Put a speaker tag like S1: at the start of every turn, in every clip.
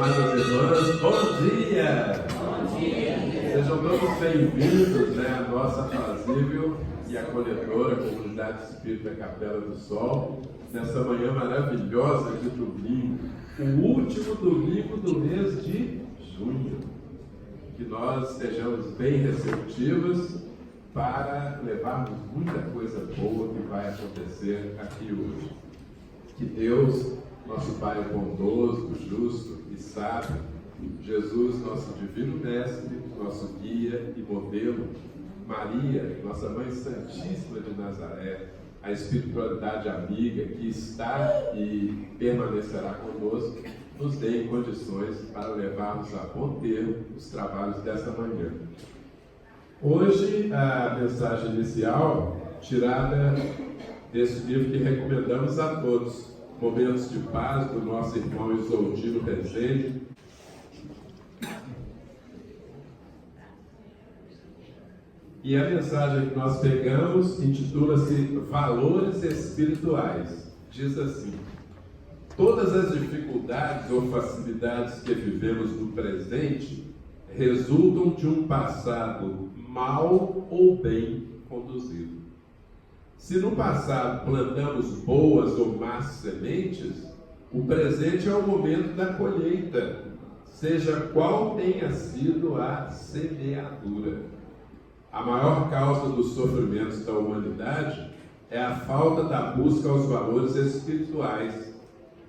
S1: amadas irmãs, bom dia!
S2: Bom dia!
S1: Sejam todos bem-vindos, à nossa fazível e acolhedora Comunidade Espírita Capela do Sol, nessa manhã maravilhosa de domingo, o último domingo do mês de junho. Que nós sejamos bem receptivos para levarmos muita coisa boa que vai acontecer aqui hoje. Que Deus, nosso Pai bondoso, justo e sábio, Jesus, nosso divino mestre, nosso guia e modelo, Maria, nossa Mãe Santíssima de Nazaré, a espiritualidade amiga que está e permanecerá conosco, nos dê condições para levarmos a bom termo os trabalhos dessa manhã. Hoje, a mensagem inicial, tirada desse livro que recomendamos a todos, Momentos de Paz, do nosso irmão Isoldino Rezende. E a mensagem que nós pegamos intitula-se Valores Espirituais. Diz assim: todas as dificuldades ou facilidades que vivemos no presente resultam de um passado mal ou bem conduzido. Se no passado plantamos boas ou más sementes, o presente é o momento da colheita, seja qual tenha sido a semeadura. A maior causa dos sofrimentos da humanidade é a falta da busca aos valores espirituais,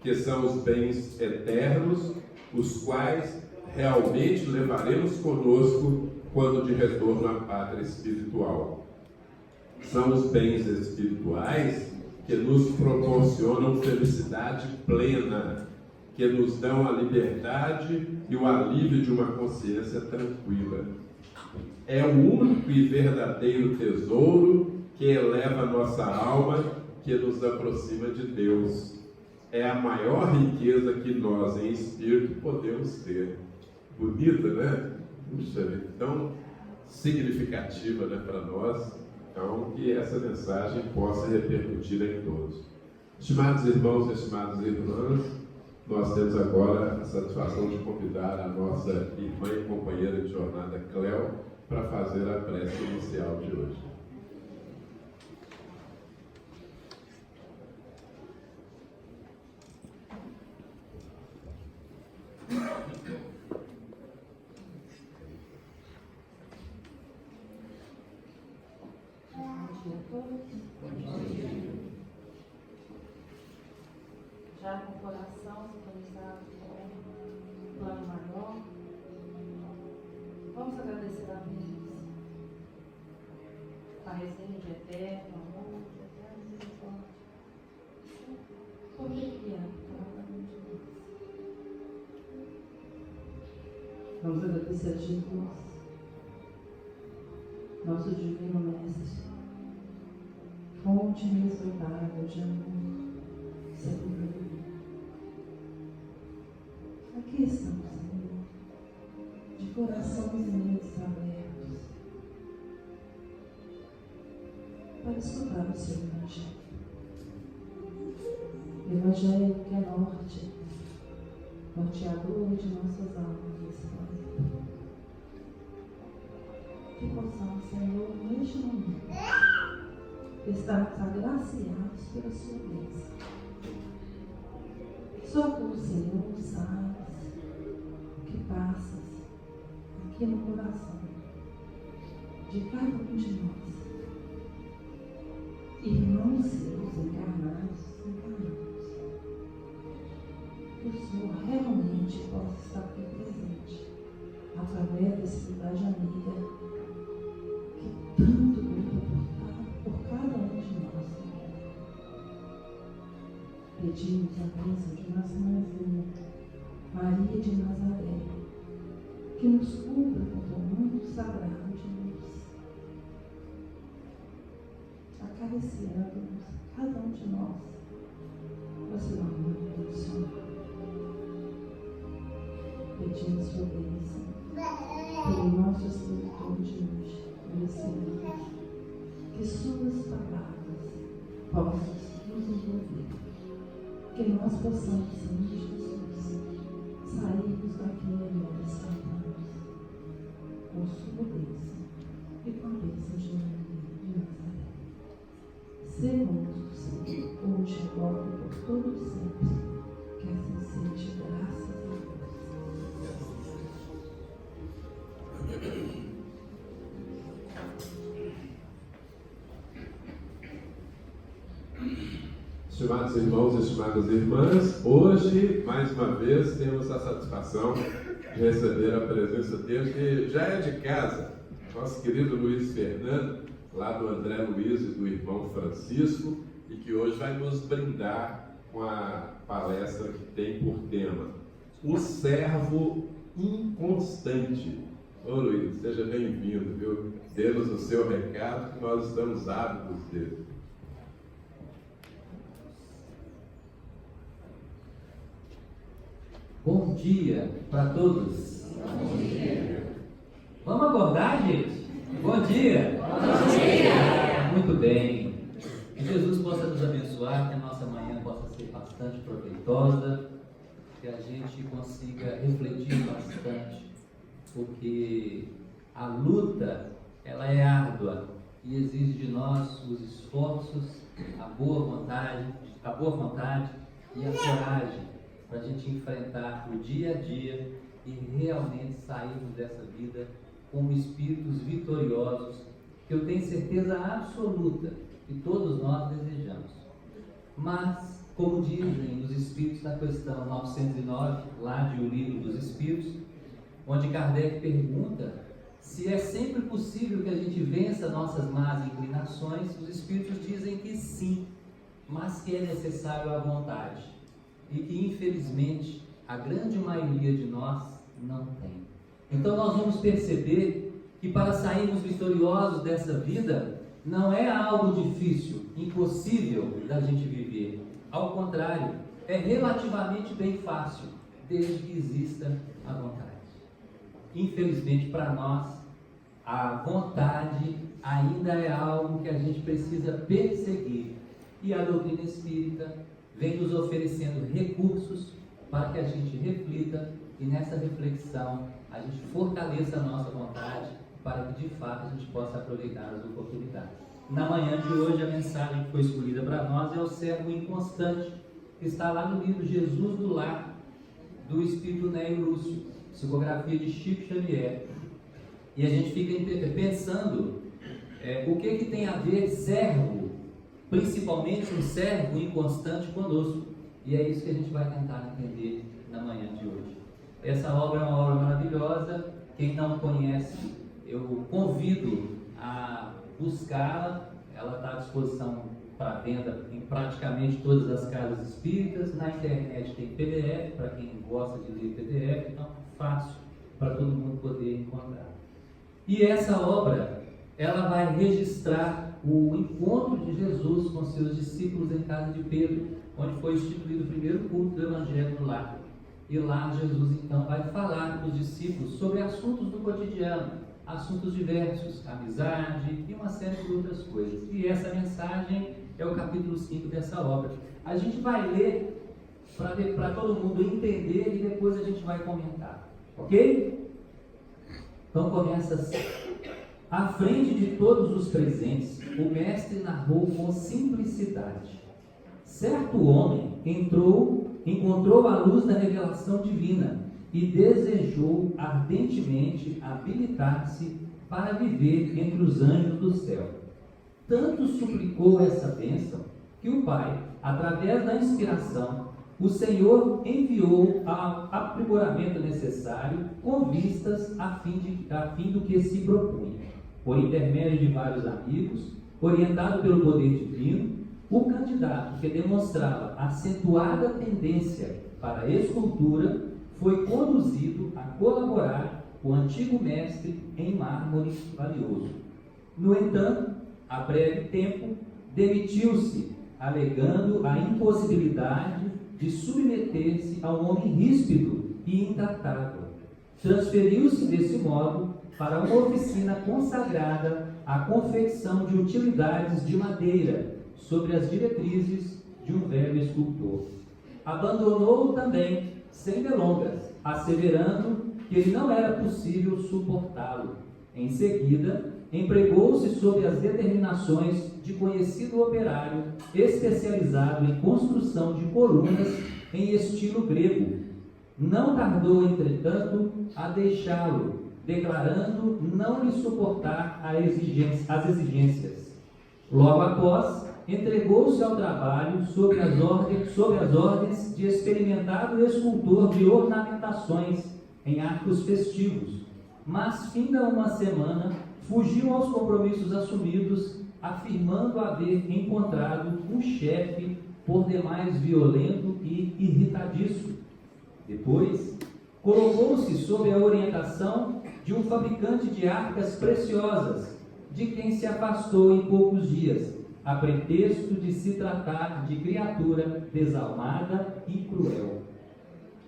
S1: que são os bens eternos, os quais realmente levaremos conosco quando de retorno à pátria espiritual. São os bens espirituais que nos proporcionam felicidade plena, que nos dão a liberdade e o alívio de uma consciência tranquila. É o único e verdadeiro tesouro que eleva a nossa alma, que nos aproxima de Deus. É a maior riqueza que nós, em espírito, podemos ter. Bonita, né? Puxa, tão significativa, para nós. Então, que essa mensagem possa repercutir em todos. Estimados irmãos e estimadas irmãs, nós temos agora a satisfação de convidar a nossa irmã e companheira de jornada, Cléo, para fazer a prece inicial de hoje.
S2: Já com o coração sintonizado com o plano maior, vamos agradecer a Deus, a resenha de eterno amor, de eterna misericórdia, por que é cada um de nós. Vamos agradecer a Jesus, nosso divino mestre, fonte inesgotável de amor, sabedoria. Aqui estamos, Senhor, de corações e mentes abertos, para escutar o seu Evangelho. Evangelho que é norte, norteador de nossas almas nesse planeta. Que possamos, Senhor, neste momento, estarmos agraciados pela sua bênção. Só tu, Senhor, sabes o que passas aqui no coração de cada um de nós, irmãos seus encarnados, desencarnados. Que o Senhor realmente possa estar aqui presente, através da espiritualidade amiga, que tanto luta por cada um de nós, Senhor. Pedimos a bênção de nossa mãezinha, Maria de Nazaré, que nos cubra com o mundo sagrado de luz, acariciando-nos, cada um de nós, com seu amor incondicional. Pedimos sua bênção pelo nosso escritor de hoje, nesse ano, que suas palavras possam nos envolver, que nós possamos, Senhor Jesus, sairmos
S1: Estimados irmãos e estimadas irmãs, hoje, mais uma vez, temos a satisfação de receber a presença dele, que já é de casa, nosso querido Luiz Fernando, lá do André Luiz e do irmão Francisco, e que hoje vai nos brindar com a palestra que tem por tema O Servo Inconstante. Ô Luiz, seja bem-vindo, viu? Dê-nos o seu recado, que nós estamos ávidos dele.
S3: Bom dia para todos.
S1: Bom dia.
S3: Vamos acordar, gente? Bom dia.
S4: Bom dia.
S3: Muito bem. Que Jesus possa nos abençoar, que a nossa manhã possa ser bastante proveitosa, que a gente consiga refletir bastante, porque a luta, ela é árdua e exige de nós os esforços, a boa vontade e a coragem para a gente enfrentar o dia a dia e realmente sairmos dessa vida como espíritos vitoriosos, que eu tenho certeza absoluta que todos nós desejamos. Mas, como dizem os Espíritos na questão 909, lá de O Livro dos Espíritos, onde Kardec pergunta se é sempre possível que a gente vença nossas más inclinações, os Espíritos dizem que sim, mas que é necessário a vontade. E que infelizmente a grande maioria de nós não tem. Então nós vamos perceber que para sairmos vitoriosos dessa vida não é algo difícil, impossível da gente viver. Ao contrário, é relativamente bem fácil, desde que exista a vontade. Infelizmente para nós, a vontade ainda é algo que a gente precisa perseguir. E a doutrina espírita vem nos oferecendo recursos para que a gente reflita e nessa reflexão a gente fortaleça a nossa vontade para que de fato a gente possa aproveitar as oportunidades. Na manhã de hoje a mensagem que foi escolhida para nós é o servo inconstante, que está lá no livro Jesus do Lar, do Espírito Nélio Lúcio, psicografia de Chico Xavier. E a gente fica pensando o que tem a ver servo, principalmente um servo inconstante conosco, e é isso que a gente vai tentar entender na manhã de hoje. Essa obra é uma obra maravilhosa. Quem não conhece, eu convido a buscá-la. Ela está à disposição para venda em praticamente todas as casas espíritas. Na internet tem PDF, para quem gosta de ler PDF, então fácil para todo mundo poder encontrar. E essa obra, ela vai registrar o encontro de Jesus com seus discípulos em casa de Pedro, onde foi instituído o primeiro culto do Evangelho no lar. E lá Jesus então vai falar com os discípulos sobre assuntos do cotidiano, assuntos diversos, amizade e uma série de outras coisas. E essa mensagem é o capítulo 5 dessa obra. A gente vai ler para todo mundo entender e depois a gente vai comentar, ok? Então começa assim. À frente de todos os presentes, o mestre narrou com simplicidade. Certo homem encontrou a luz da revelação divina e desejou ardentemente habilitar-se para viver entre os anjos do céu. Tanto suplicou essa bênção que o Pai, através da inspiração, o Senhor enviou ao aprimoramento necessário com vistas a fim do que se propunha. Por intermédio de vários amigos, orientado pelo poder divino, o candidato que demonstrava acentuada tendência para a escultura foi conduzido a colaborar com o antigo mestre em mármore valioso. No entanto, a breve tempo, demitiu-se, alegando a impossibilidade de submeter-se a um homem ríspido e intratável. Transferiu-se desse modo para uma oficina consagrada à confecção de utilidades de madeira, sobre as diretrizes de um velho escultor. Abandonou-o também, sem delongas, asseverando que ele não era possível suportá-lo. Em seguida, empregou-se sob as determinações de conhecido operário especializado em construção de colunas em estilo grego. Não tardou, entretanto, a deixá-lo, declarando não lhe suportar as exigências. Logo após, entregou-se ao trabalho sob as ordens de experimentado escultor de ornamentações em arcos festivos, mas, finda uma semana, fugiu aos compromissos assumidos, afirmando haver encontrado um chefe por demais violento e irritadiço. Depois, colocou-se sob a orientação de um fabricante de arcas preciosas, de quem se afastou em poucos dias, a pretexto de se tratar de criatura desalmada e cruel.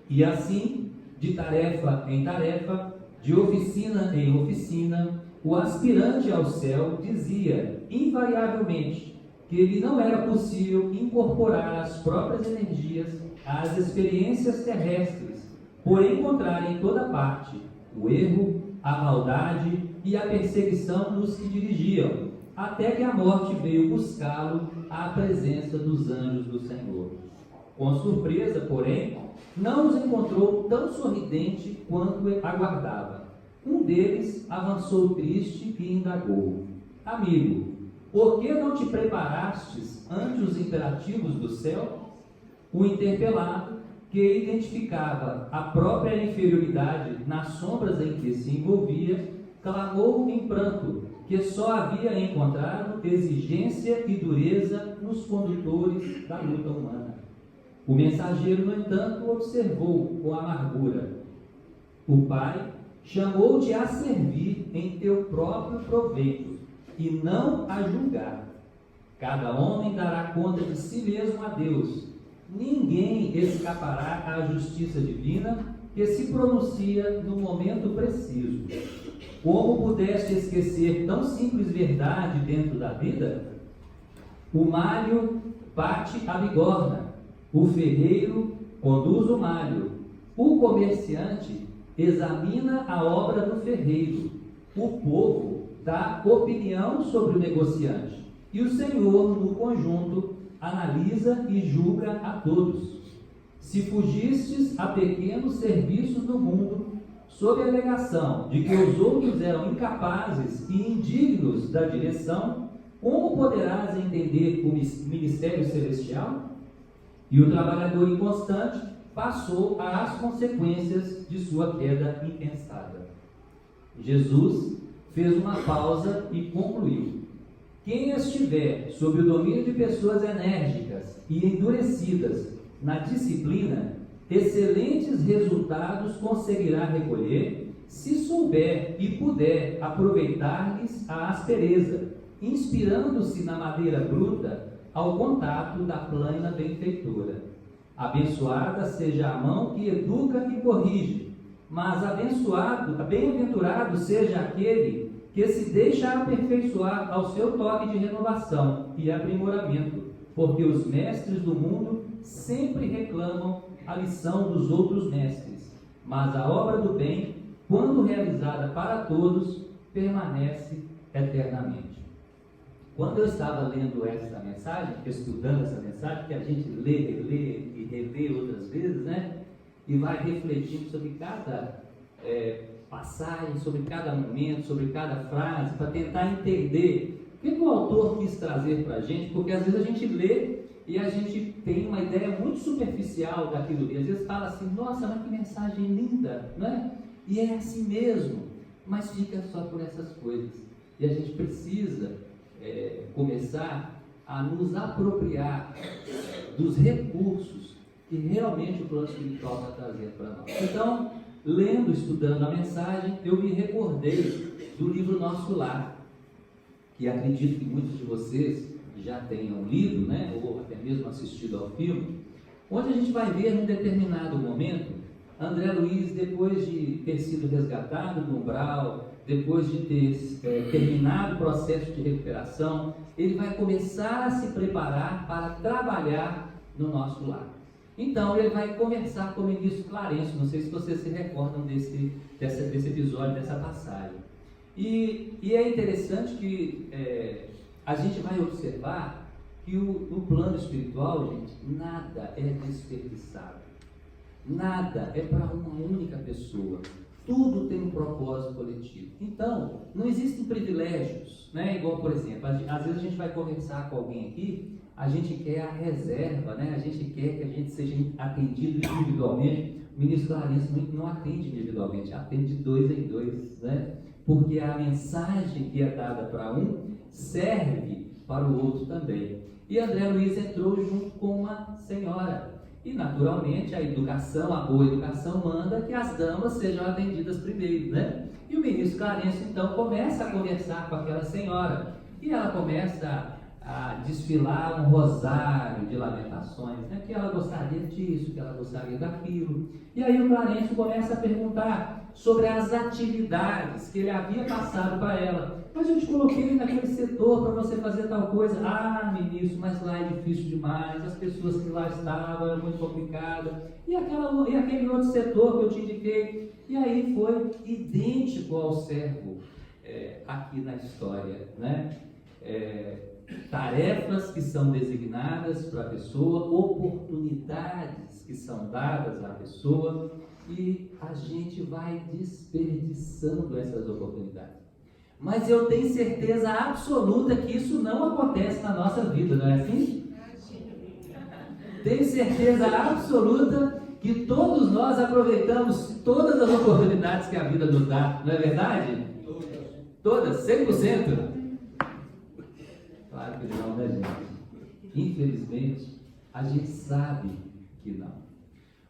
S3: E assim, de tarefa em tarefa, de oficina em oficina, o aspirante ao céu dizia, invariavelmente, que lhe não era possível incorporar as próprias energias às experiências terrestres, por encontrar em toda parte o erro, a maldade e a perseguição nos que dirigiam, até que a morte veio buscá-lo à presença dos anjos do Senhor. Com surpresa, porém, não os encontrou tão sorridente quanto aguardava. Um deles avançou triste e indagou: amigo, por que não te preparastes ante os imperativos do céu? O interpelado, que identificava a própria inferioridade nas sombras em que se envolvia, clamou em pranto que só havia encontrado exigência e dureza nos condutores da luta humana. O mensageiro, no entanto, observou com amargura: o Pai chamou-te a servir em teu próprio proveito e não a julgar. Cada homem dará conta de si mesmo a Deus. Ninguém escapará à justiça divina que se pronuncia no momento preciso. Como pudeste esquecer tão simples verdade dentro da vida? O malho bate a bigorna, o ferreiro conduz o malho, o comerciante examina a obra do ferreiro, o povo dá opinião sobre o negociante, e o Senhor, no conjunto, analisa e julga a todos. Se fugistes a pequenos serviços do mundo, sob a alegação de que os outros eram incapazes e indignos da direção, como poderás entender o ministério celestial? E o trabalhador inconstante passou às consequências de sua queda impensada. Jesus fez uma pausa e concluiu: quem estiver sob o domínio de pessoas enérgicas e endurecidas na disciplina, excelentes resultados conseguirá recolher, se souber e puder aproveitar-lhes a aspereza, inspirando-se na madeira bruta ao contato da plana benfeitora. Abençoada seja a mão que educa e corrige, mas bem-aventurado seja aquele que se deixa aperfeiçoar ao seu toque de renovação e aprimoramento, porque os mestres do mundo sempre reclamam a lição dos outros mestres, mas a obra do bem, quando realizada para todos, permanece eternamente. Quando eu estava lendo essa mensagem, estudando essa mensagem, que a gente lê, relê e revê outras vezes, né? E vai refletindo sobre cada passagem, sobre cada momento, sobre cada frase, para tentar entender o que o autor quis trazer para a gente, porque às vezes a gente lê e a gente tem uma ideia muito superficial daquilo, e às vezes fala assim: nossa, mas que mensagem linda, né? E é assim mesmo, mas fica só por essas coisas. E a gente precisa começar a nos apropriar dos recursos que realmente o plano espiritual está trazendo para nós. Então, lendo, estudando a mensagem, eu me recordei do livro Nosso Lar, que acredito que muitos de vocês já tenham lido, né, ou até mesmo assistido ao filme, onde a gente vai ver num determinado momento André Luiz, depois de ter sido resgatado do umbral, depois de ter terminado o processo de recuperação, ele vai começar a se preparar para trabalhar no nosso lar. Então ele vai conversar com o ministro Clarencio, não sei se vocês se recordam desse episódio, dessa passagem. E é interessante que a gente vai observar que no plano espiritual, gente, nada é desperdiçado. Nada é para uma única pessoa. pessoa. Tudo tem um propósito coletivo. Então, não existem privilégios, né? Igual, por exemplo, às vezes a gente vai conversar com alguém aqui, a gente quer a reserva, né? A gente quer que a gente seja atendido individualmente. O ministro Clarencio não atende individualmente, atende de 2 em 2, né? Porque a mensagem que é dada para um serve para o outro também. E André Luiz entrou junto com uma senhora. E, naturalmente, a educação, a boa educação, manda que as damas sejam atendidas primeiro, né? E o ministro Clarencio, então, começa a conversar com aquela senhora. E ela começa a desfilar um rosário de lamentações, né? Que ela gostaria disso, que ela gostaria daquilo. E aí o Clarencio começa a perguntar sobre as atividades que ele havia passado para ela. Mas eu te coloquei naquele setor para você fazer tal coisa. Ah, ministro, mas lá é difícil demais, as pessoas que lá estavam eram muito complicadas. E aquele outro setor que eu te indiquei. E aí foi idêntico ao servo aqui na história, né? Tarefas que são designadas para a pessoa, oportunidades que são dadas à pessoa, e a gente vai desperdiçando essas oportunidades. Mas eu tenho certeza absoluta que isso não acontece na nossa vida, não é assim? Tenho certeza absoluta que todos nós aproveitamos todas as oportunidades que a vida nos dá, não é verdade? Todas, 100%? Claro que não, né, gente? Infelizmente, a gente sabe que não.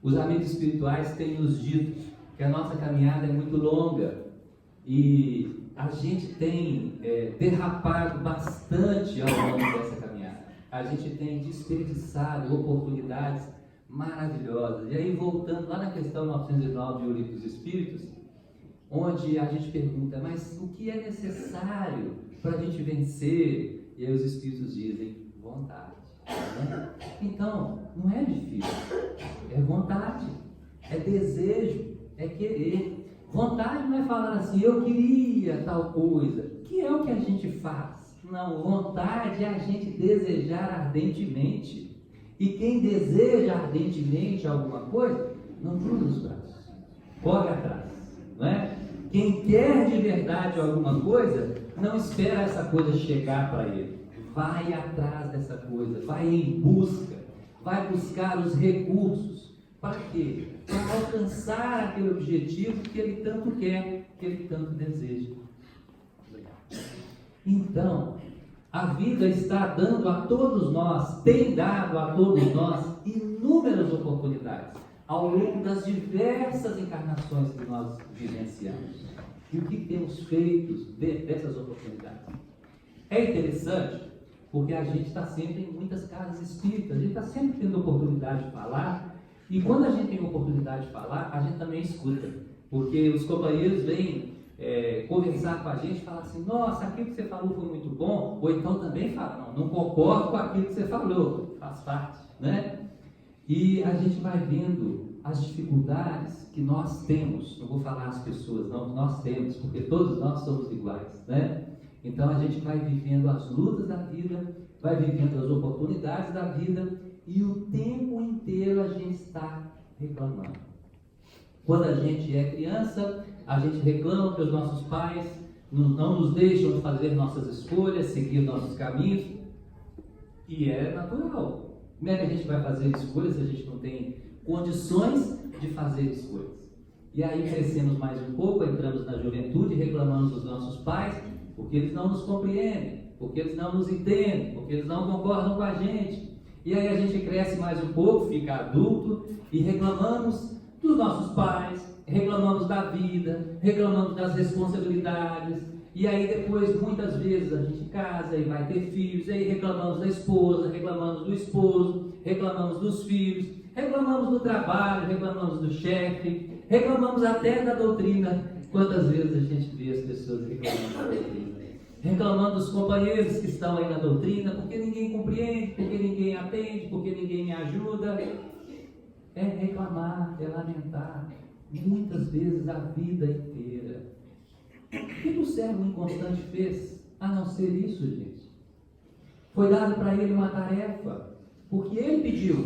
S3: Os amigos espirituais têm nos dito que a nossa caminhada é muito longa e a gente tem derrapado bastante ao longo dessa caminhada. A gente tem desperdiçado oportunidades maravilhosas. E aí, voltando lá na questão 909 de O Livro dos Espíritos, onde a gente pergunta, mas o que é necessário para a gente vencer? E aí os Espíritos dizem, vontade. Né? Então, não é difícil, é vontade, é desejo, é querer. Vontade não é falar assim, eu queria tal coisa, que é o que a gente faz. Não, vontade é a gente desejar ardentemente. E quem deseja ardentemente alguma coisa, não cruza os braços, corre atrás, não é? Quem quer de verdade alguma coisa, não espera essa coisa chegar para ele. Vai atrás dessa coisa, vai em busca, vai buscar os recursos. Para quê? Para alcançar aquele objetivo que ele tanto quer, que ele tanto deseja. Então, a vida está dando a todos nós, tem dado a todos nós inúmeras oportunidades ao longo das diversas encarnações que nós vivenciamos. E o que temos feito dessas oportunidades? É interessante, porque a gente está sempre em muitas casas espíritas, a gente está sempre tendo oportunidade de falar, e quando a gente tem oportunidade de falar, a gente também escuta, porque os companheiros vêm conversar com a gente e falar assim, nossa, aquilo que você falou foi muito bom, ou então também falam, não concordo com aquilo que você falou, faz parte, né? E a gente vai vendo as dificuldades que nós temos, não vou falar as pessoas, não, nós temos, porque todos nós somos iguais, né? Então a gente vai vivendo as lutas da vida, vai vivendo as oportunidades da vida, e o tempo inteiro a gente está reclamando. Quando a gente é criança, a gente reclama que os nossos pais não nos deixam fazer nossas escolhas, seguir nossos caminhos, e é natural. Como é que a gente vai fazer escolhas se a gente não tem condições de fazer escolhas? E aí crescemos mais um pouco, entramos na juventude, reclamamos dos nossos pais, porque eles não nos compreendem, porque eles não nos entendem, porque eles não concordam com a gente. E aí a gente cresce mais um pouco, fica adulto, e reclamamos dos nossos pais, reclamamos da vida, reclamamos das responsabilidades, e aí depois muitas vezes a gente casa e vai ter filhos, e aí reclamamos da esposa, reclamamos do esposo, reclamamos dos filhos, reclamamos do trabalho, reclamamos do chefe, reclamamos até da doutrina. Quantas vezes a gente vê as pessoas reclamando da doutrina? Reclamando dos companheiros que estão aí na doutrina, porque ninguém compreende, porque ninguém atende, porque ninguém me ajuda. É reclamar, é lamentar, muitas vezes a vida inteira. O que o servo inconstante fez, a não ser isso, gente? Foi dado para ele uma tarefa, porque ele pediu,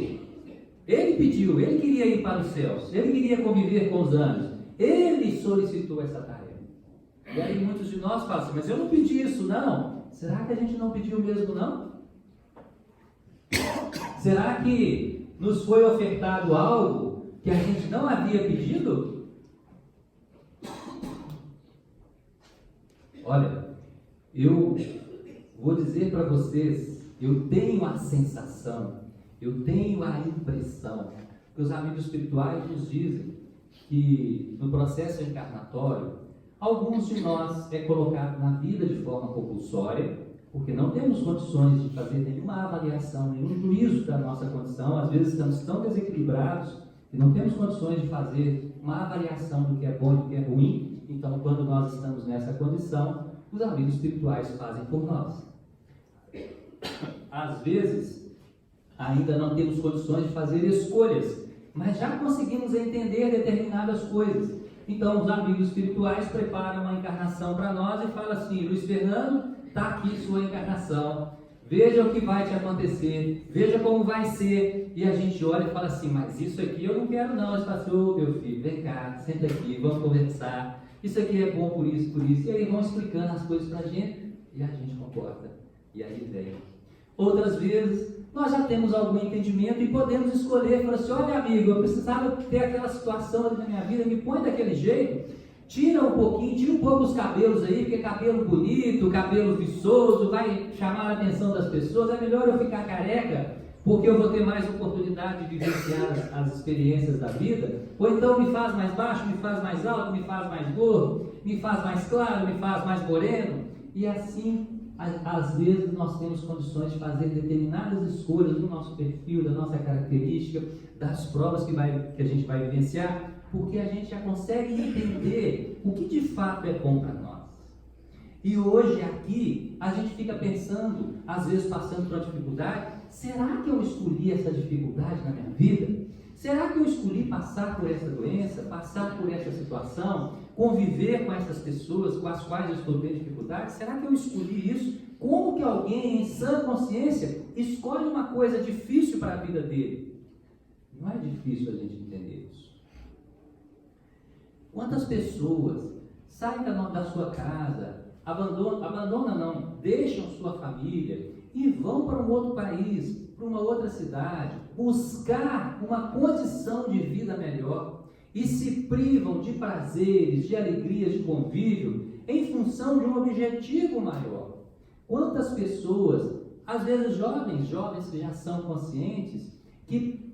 S3: ele queria ir para os céus, ele queria conviver com os anjos, Ele solicitou essa tarefa. E aí muitos de nós falam assim, mas eu não pedi isso não. Será que a gente não pediu mesmo não? Será que nos foi ofertado algo que a gente não havia pedido? Olha, eu vou dizer para vocês, eu tenho a sensação, eu tenho a impressão, que os amigos espirituais nos dizem que no processo encarnatório, alguns de nós é colocado na vida de forma compulsória, porque não temos condições de fazer nenhuma avaliação, nenhum juízo da nossa condição. Às vezes estamos tão desequilibrados que não temos condições de fazer uma avaliação do que é bom e do que é ruim. Então, quando nós estamos nessa condição, os amigos espirituais fazem por nós. Às vezes, ainda não temos condições de fazer escolhas, mas já conseguimos entender determinadas coisas. Então, os amigos espirituais preparam uma encarnação para nós e falam assim: Luiz Fernando, está aqui sua encarnação, veja o que vai te acontecer, veja como vai ser. E a gente olha e fala assim, mas isso aqui eu não quero não. Ele fala assim, ô meu filho, vem cá, senta aqui, vamos conversar, isso aqui é bom por isso. E aí vão explicando as coisas para a gente, e a gente concorda, e aí vem. Outras vezes, nós já temos algum entendimento e podemos escolher, falar assim, olha amigo, eu precisava ter aquela situação ali na minha vida, me põe daquele jeito. Tira um pouquinho, tira um pouco os cabelos aí, porque cabelo bonito, cabelo viçoso, vai chamar a atenção das pessoas. É melhor eu ficar careca, porque eu vou ter mais oportunidade de vivenciar as experiências da vida. Ou então me faz mais baixo, me faz mais alto, me faz mais gordo, me faz mais claro, me faz mais moreno. E assim, às vezes nós temos condições de fazer determinadas escolhas do nosso perfil, da nossa característica, das provas que a gente vai vivenciar, porque a gente já consegue entender o que de fato é bom para nós. E hoje aqui, a gente fica pensando, às vezes passando por uma dificuldade, será que eu escolhi essa dificuldade na minha vida? Será que eu escolhi passar por essa doença, passar por essa situação, conviver com essas pessoas com as quais eu estou tendo dificuldade? Será que eu escolhi isso? Como que alguém em sã consciência escolhe uma coisa difícil para a vida dele? Não é difícil a gente entender isso. Quantas pessoas saem da sua casa, deixam sua família e vão para um outro país, para uma outra cidade, buscar uma condição de vida melhor e se privam de prazeres, de alegrias, de convívio em função de um objetivo maior. Quantas pessoas, às vezes jovens que já são conscientes, que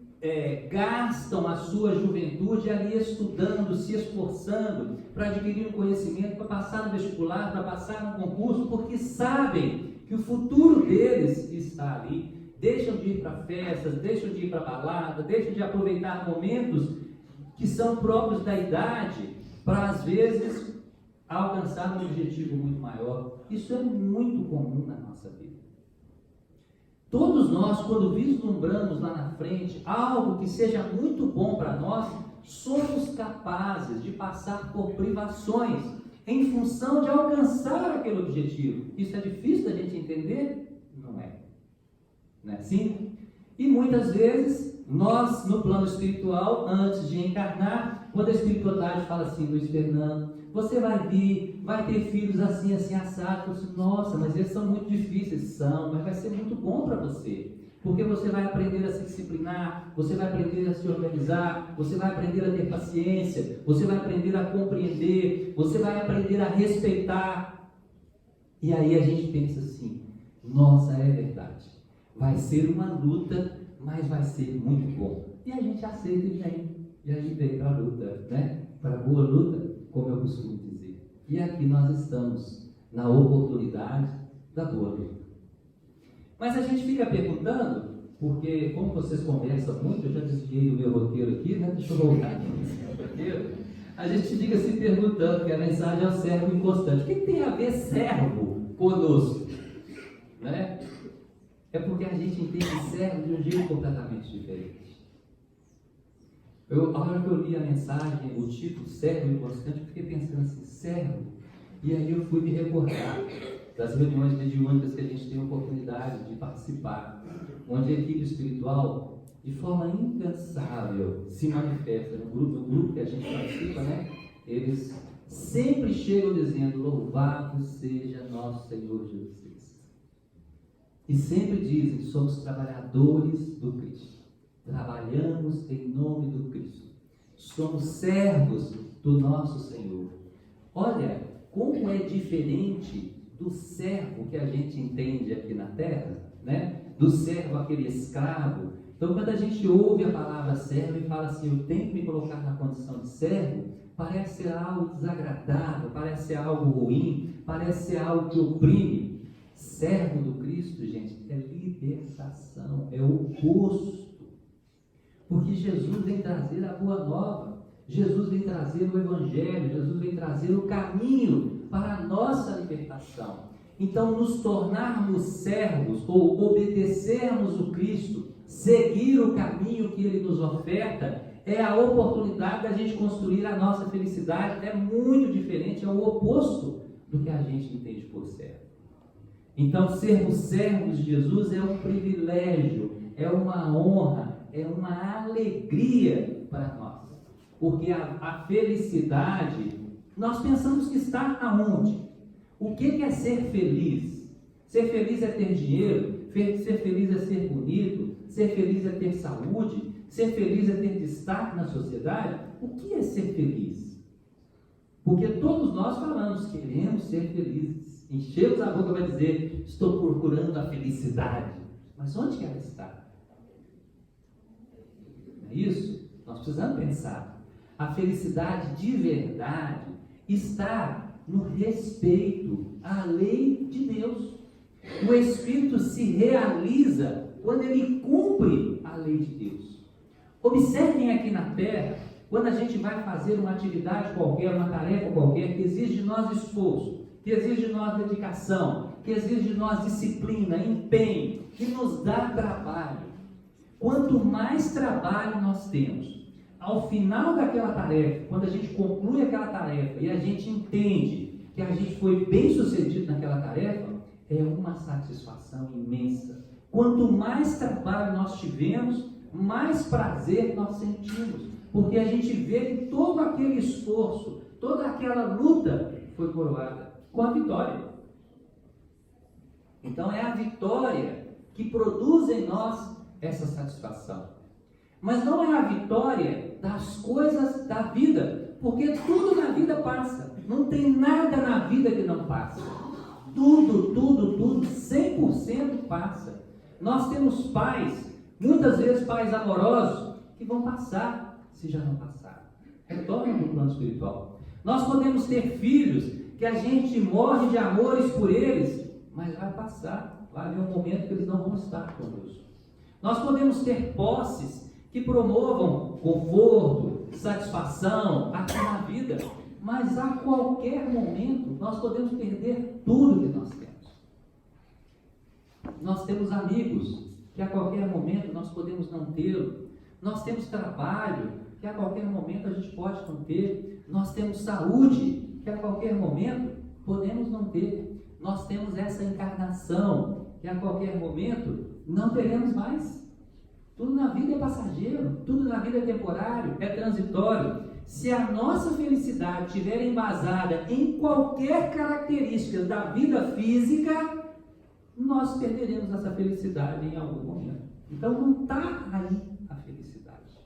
S3: gastam a sua juventude ali estudando, se esforçando para adquirir um conhecimento, para passar no vestibular, para passar no concurso, porque sabem que o futuro deles está ali. Deixam de ir para festas, deixam de ir para balada, deixam de aproveitar momentos que são próprios da idade para, às vezes, alcançar um objetivo muito maior. Isso é muito comum na nossa vida. Todos nós, quando vislumbramos lá na frente algo que seja muito bom para nós, somos capazes de passar por privações em função de alcançar aquele objetivo. Isso é difícil da gente entender? Não é. Não é assim? E muitas vezes, nós, no plano espiritual, antes de encarnar, quando a espiritualidade fala assim, Luiz Fernando, você vai vir, vai ter filhos assim, assim, assado. Assim, nossa, mas eles são muito difíceis. São, mas vai ser muito bom para você. Porque você vai aprender a se disciplinar, você vai aprender a se organizar, você vai aprender a ter paciência, você vai aprender a compreender, você vai aprender a respeitar. E aí a gente pensa assim, nossa, é verdade. Vai ser uma luta, mas vai ser muito bom. E a gente aceita e vem. E a gente vem para a luta, né? Para a boa luta, como eu costumo dizer. E aqui nós estamos na oportunidade da boa luta. Mas a gente fica perguntando, porque como vocês conversam muito, eu já desviei do meu roteiro aqui, né? Deixa eu voltar aqui no roteiro. A gente fica se perguntando, que a mensagem é o servo inconstante. O que tem a ver servo conosco? Né? É porque a gente entende servo de um jeito completamente diferente. A hora que eu li a mensagem, o título, servo inconstante, eu fiquei pensando assim, servo. E aí eu fui me recordar das reuniões mediúnicas que a gente tem a oportunidade de participar, onde a equipe espiritual, de forma incansável, se manifesta no grupo que a gente participa, né? eles sempre chegam dizendo: louvado seja nosso Senhor Jesus Cristo. E sempre dizem: somos trabalhadores do Cristo, trabalhamos em nome do Cristo, somos servos do nosso Senhor. Olha como é diferente do servo que a gente entende aqui na terra, né? Do servo, aquele escravo. Então, quando a gente ouve a palavra servo e fala assim: eu tenho que me colocar na condição de servo, parece ser algo desagradável, parece ser algo ruim, parece ser algo que oprime. Servo do Cristo, gente, é libertação, é o oposto. Porque Jesus vem trazer a boa nova, Jesus vem trazer o Evangelho, Jesus vem trazer o caminho para a nossa libertação. Então, nos tornarmos servos ou obedecermos o Cristo, seguir o caminho que Ele nos oferta, é a oportunidade da gente construir a nossa felicidade. É muito diferente, é o oposto do que a gente entende por servo. Então, sermos servos de Jesus é um privilégio, é uma honra, é uma alegria para nós. Porque a felicidade, nós pensamos que está aonde? O que é ser feliz? Ser feliz é ter dinheiro, ser feliz é ser bonito, ser feliz é ter saúde, ser feliz é ter destaque na sociedade. O que é ser feliz? Porque todos nós falamos, queremos ser felizes. Enchemos a boca para dizer: estou procurando a felicidade. Mas onde que ela está? É isso? Nós precisamos pensar. A felicidade de verdade está no respeito à lei de Deus. O Espírito se realiza quando ele cumpre a lei de Deus. Observem aqui na terra, quando a gente vai fazer uma atividade qualquer, uma tarefa qualquer, que exige de nós esforço, que exige de nós dedicação, que exige de nós disciplina, empenho, que nos dá trabalho. Quanto mais trabalho nós temos, ao final daquela tarefa, quando a gente conclui aquela tarefa e a gente entende que a gente foi bem sucedido naquela tarefa, é uma satisfação imensa. Quanto mais trabalho nós tivemos, mais prazer nós sentimos, porque a gente vê que todo aquele esforço, toda aquela luta foi coroada com a vitória. Então é a vitória que produz em nós essa satisfação. Mas não é a vitória das coisas da vida, porque tudo na vida passa. Não tem nada na vida que não passa. Tudo, 100% passa. Nós temos pais, muitas vezes pais amorosos, que vão passar, se já não passaram. Retornam no plano espiritual. Nós podemos ter filhos que a gente morre de amores por eles, mas vai passar. Vai haver um momento que eles não vão estar conosco. Nós podemos ter posses que promovam conforto, satisfação aqui na vida, mas a qualquer momento nós podemos perder tudo que nós temos. Nós temos amigos que a qualquer momento nós podemos não tê-lo. Nós temos trabalho que a qualquer momento a gente pode não ter. Nós temos saúde que a qualquer momento podemos não ter. Nós temos essa encarnação que a qualquer momento não teremos mais. Tudo na vida é passageiro, tudo na vida é temporário, é transitório. Se a nossa felicidade estiver embasada em qualquer característica da vida física, nós perderemos essa felicidade em algum momento. Então não está aí a felicidade.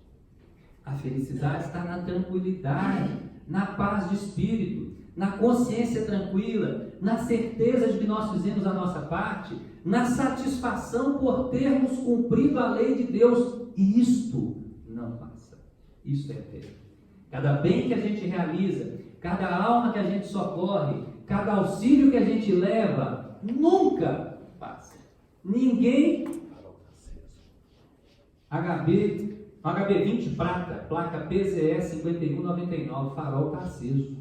S3: A felicidade está na tranquilidade, na paz de espírito, na consciência tranquila, na certeza de que nós fizemos a nossa parte, na satisfação por termos cumprido a lei de Deus. E isto não passa. Isso é eterno. Cada bem que a gente realiza, cada alma que a gente socorre, cada auxílio que a gente leva, nunca passa. Ninguém... HB20 prata, placa PZE 5199, farol está aceso.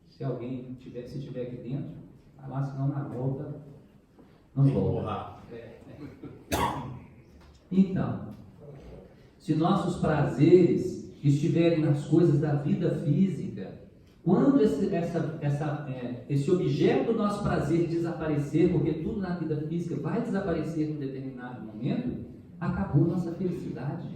S3: Se alguém tiver, se tiver aqui dentro, vai lá, senão na volta não volta. Então, se nossos prazeres estiverem nas coisas da vida física, quando esse objeto do nosso prazer desaparecer, porque tudo na vida física vai desaparecer em um determinado momento, acabou nossa felicidade.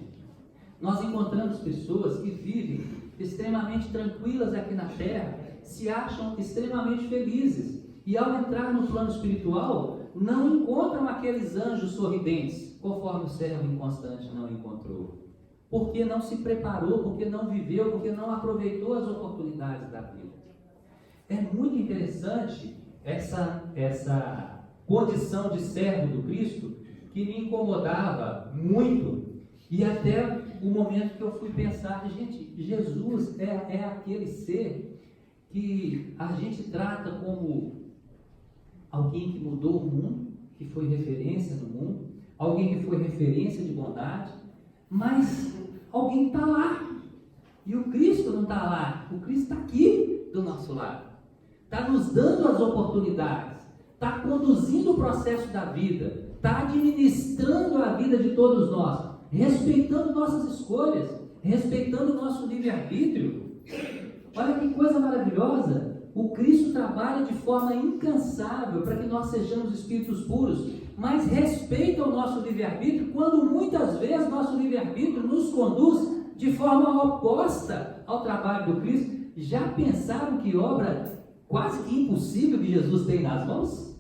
S3: Nós encontramos pessoas que vivem extremamente tranquilas aqui na terra, se acham extremamente felizes. E ao entrar no plano espiritual, não encontram aqueles anjos sorridentes, conforme o servo inconstante não encontrou. Porque não se preparou, porque não viveu, porque não aproveitou as oportunidades da vida. É muito interessante essa condição de servo do Cristo, que me incomodava muito. E até o momento que eu fui pensar, gente, Jesus é aquele ser que a gente trata como alguém que mudou o mundo, que foi referência no mundo, alguém que foi referência de bondade, mas alguém está lá, e o Cristo não está lá, o Cristo está aqui do nosso lado, está nos dando as oportunidades, está conduzindo o processo da vida, está administrando a vida de todos nós, respeitando nossas escolhas, respeitando o nosso livre-arbítrio. Olha que coisa maravilhosa! O Cristo trabalha de forma incansável para que nós sejamos espíritos puros, mas respeita o nosso livre-arbítrio quando muitas vezes nosso livre-arbítrio nos conduz de forma oposta ao trabalho do Cristo. Já pensaram que obra quase que impossível que Jesus tem nas mãos?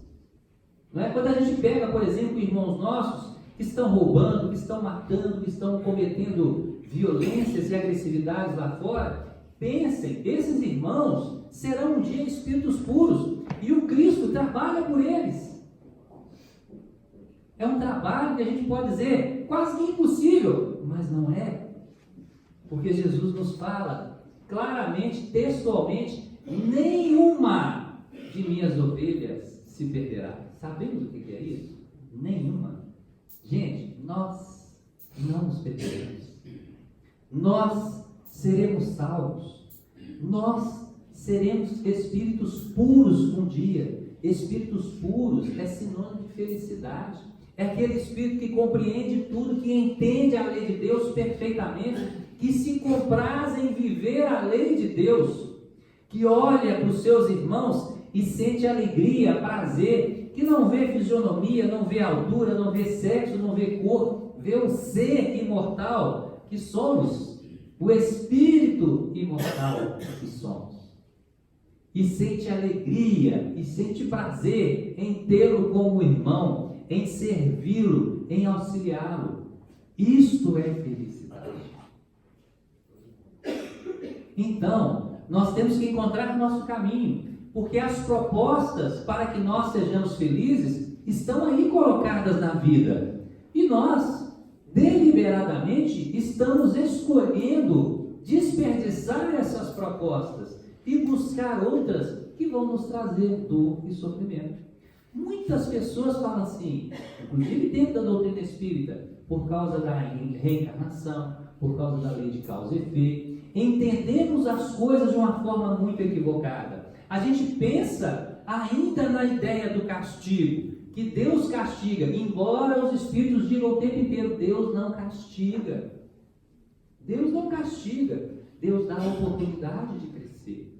S3: Não é? Quando a gente pega, por exemplo, irmãos nossos que estão roubando, que estão matando, que estão cometendo violências e agressividades lá fora, pensem, esses irmãos serão um dia espíritos puros, e o Cristo trabalha por eles. É um trabalho que a gente pode dizer quase que impossível, mas não é, porque Jesus nos fala claramente, textualmente: nenhuma de minhas ovelhas se perderá. Sabemos o que é isso? Nenhuma. Gente, nós não nos perderemos, nós seremos salvos, nós seremos espíritos puros um dia. Espíritos puros é sinônimo de felicidade. É aquele espírito que compreende tudo, que entende a lei de Deus perfeitamente, que se compraz em viver a lei de Deus, que olha para os seus irmãos e sente alegria, prazer, que não vê fisionomia, não vê altura, não vê sexo, não vê cor, vê o ser imortal que somos, o espírito imortal que somos. E sente alegria, e sente prazer em tê-lo como irmão, em servi-lo, em auxiliá-lo. Isto é felicidade. Então, nós temos que encontrar nosso caminho, porque as propostas para que nós sejamos felizes estão aí colocadas na vida. E nós, deliberadamente, estamos escolhendo desperdiçar essas propostas e buscar outras que vão nos trazer dor e sofrimento. Muitas pessoas falam assim, inclusive dentro da doutrina espírita, por causa da reencarnação, por causa da lei de causa e efeito, entendemos as coisas de uma forma muito equivocada. A gente pensa ainda na ideia do castigo, que Deus castiga, embora os espíritos digam o tempo inteiro: Deus não castiga. Deus não castiga, Deus dá a oportunidade de crescer.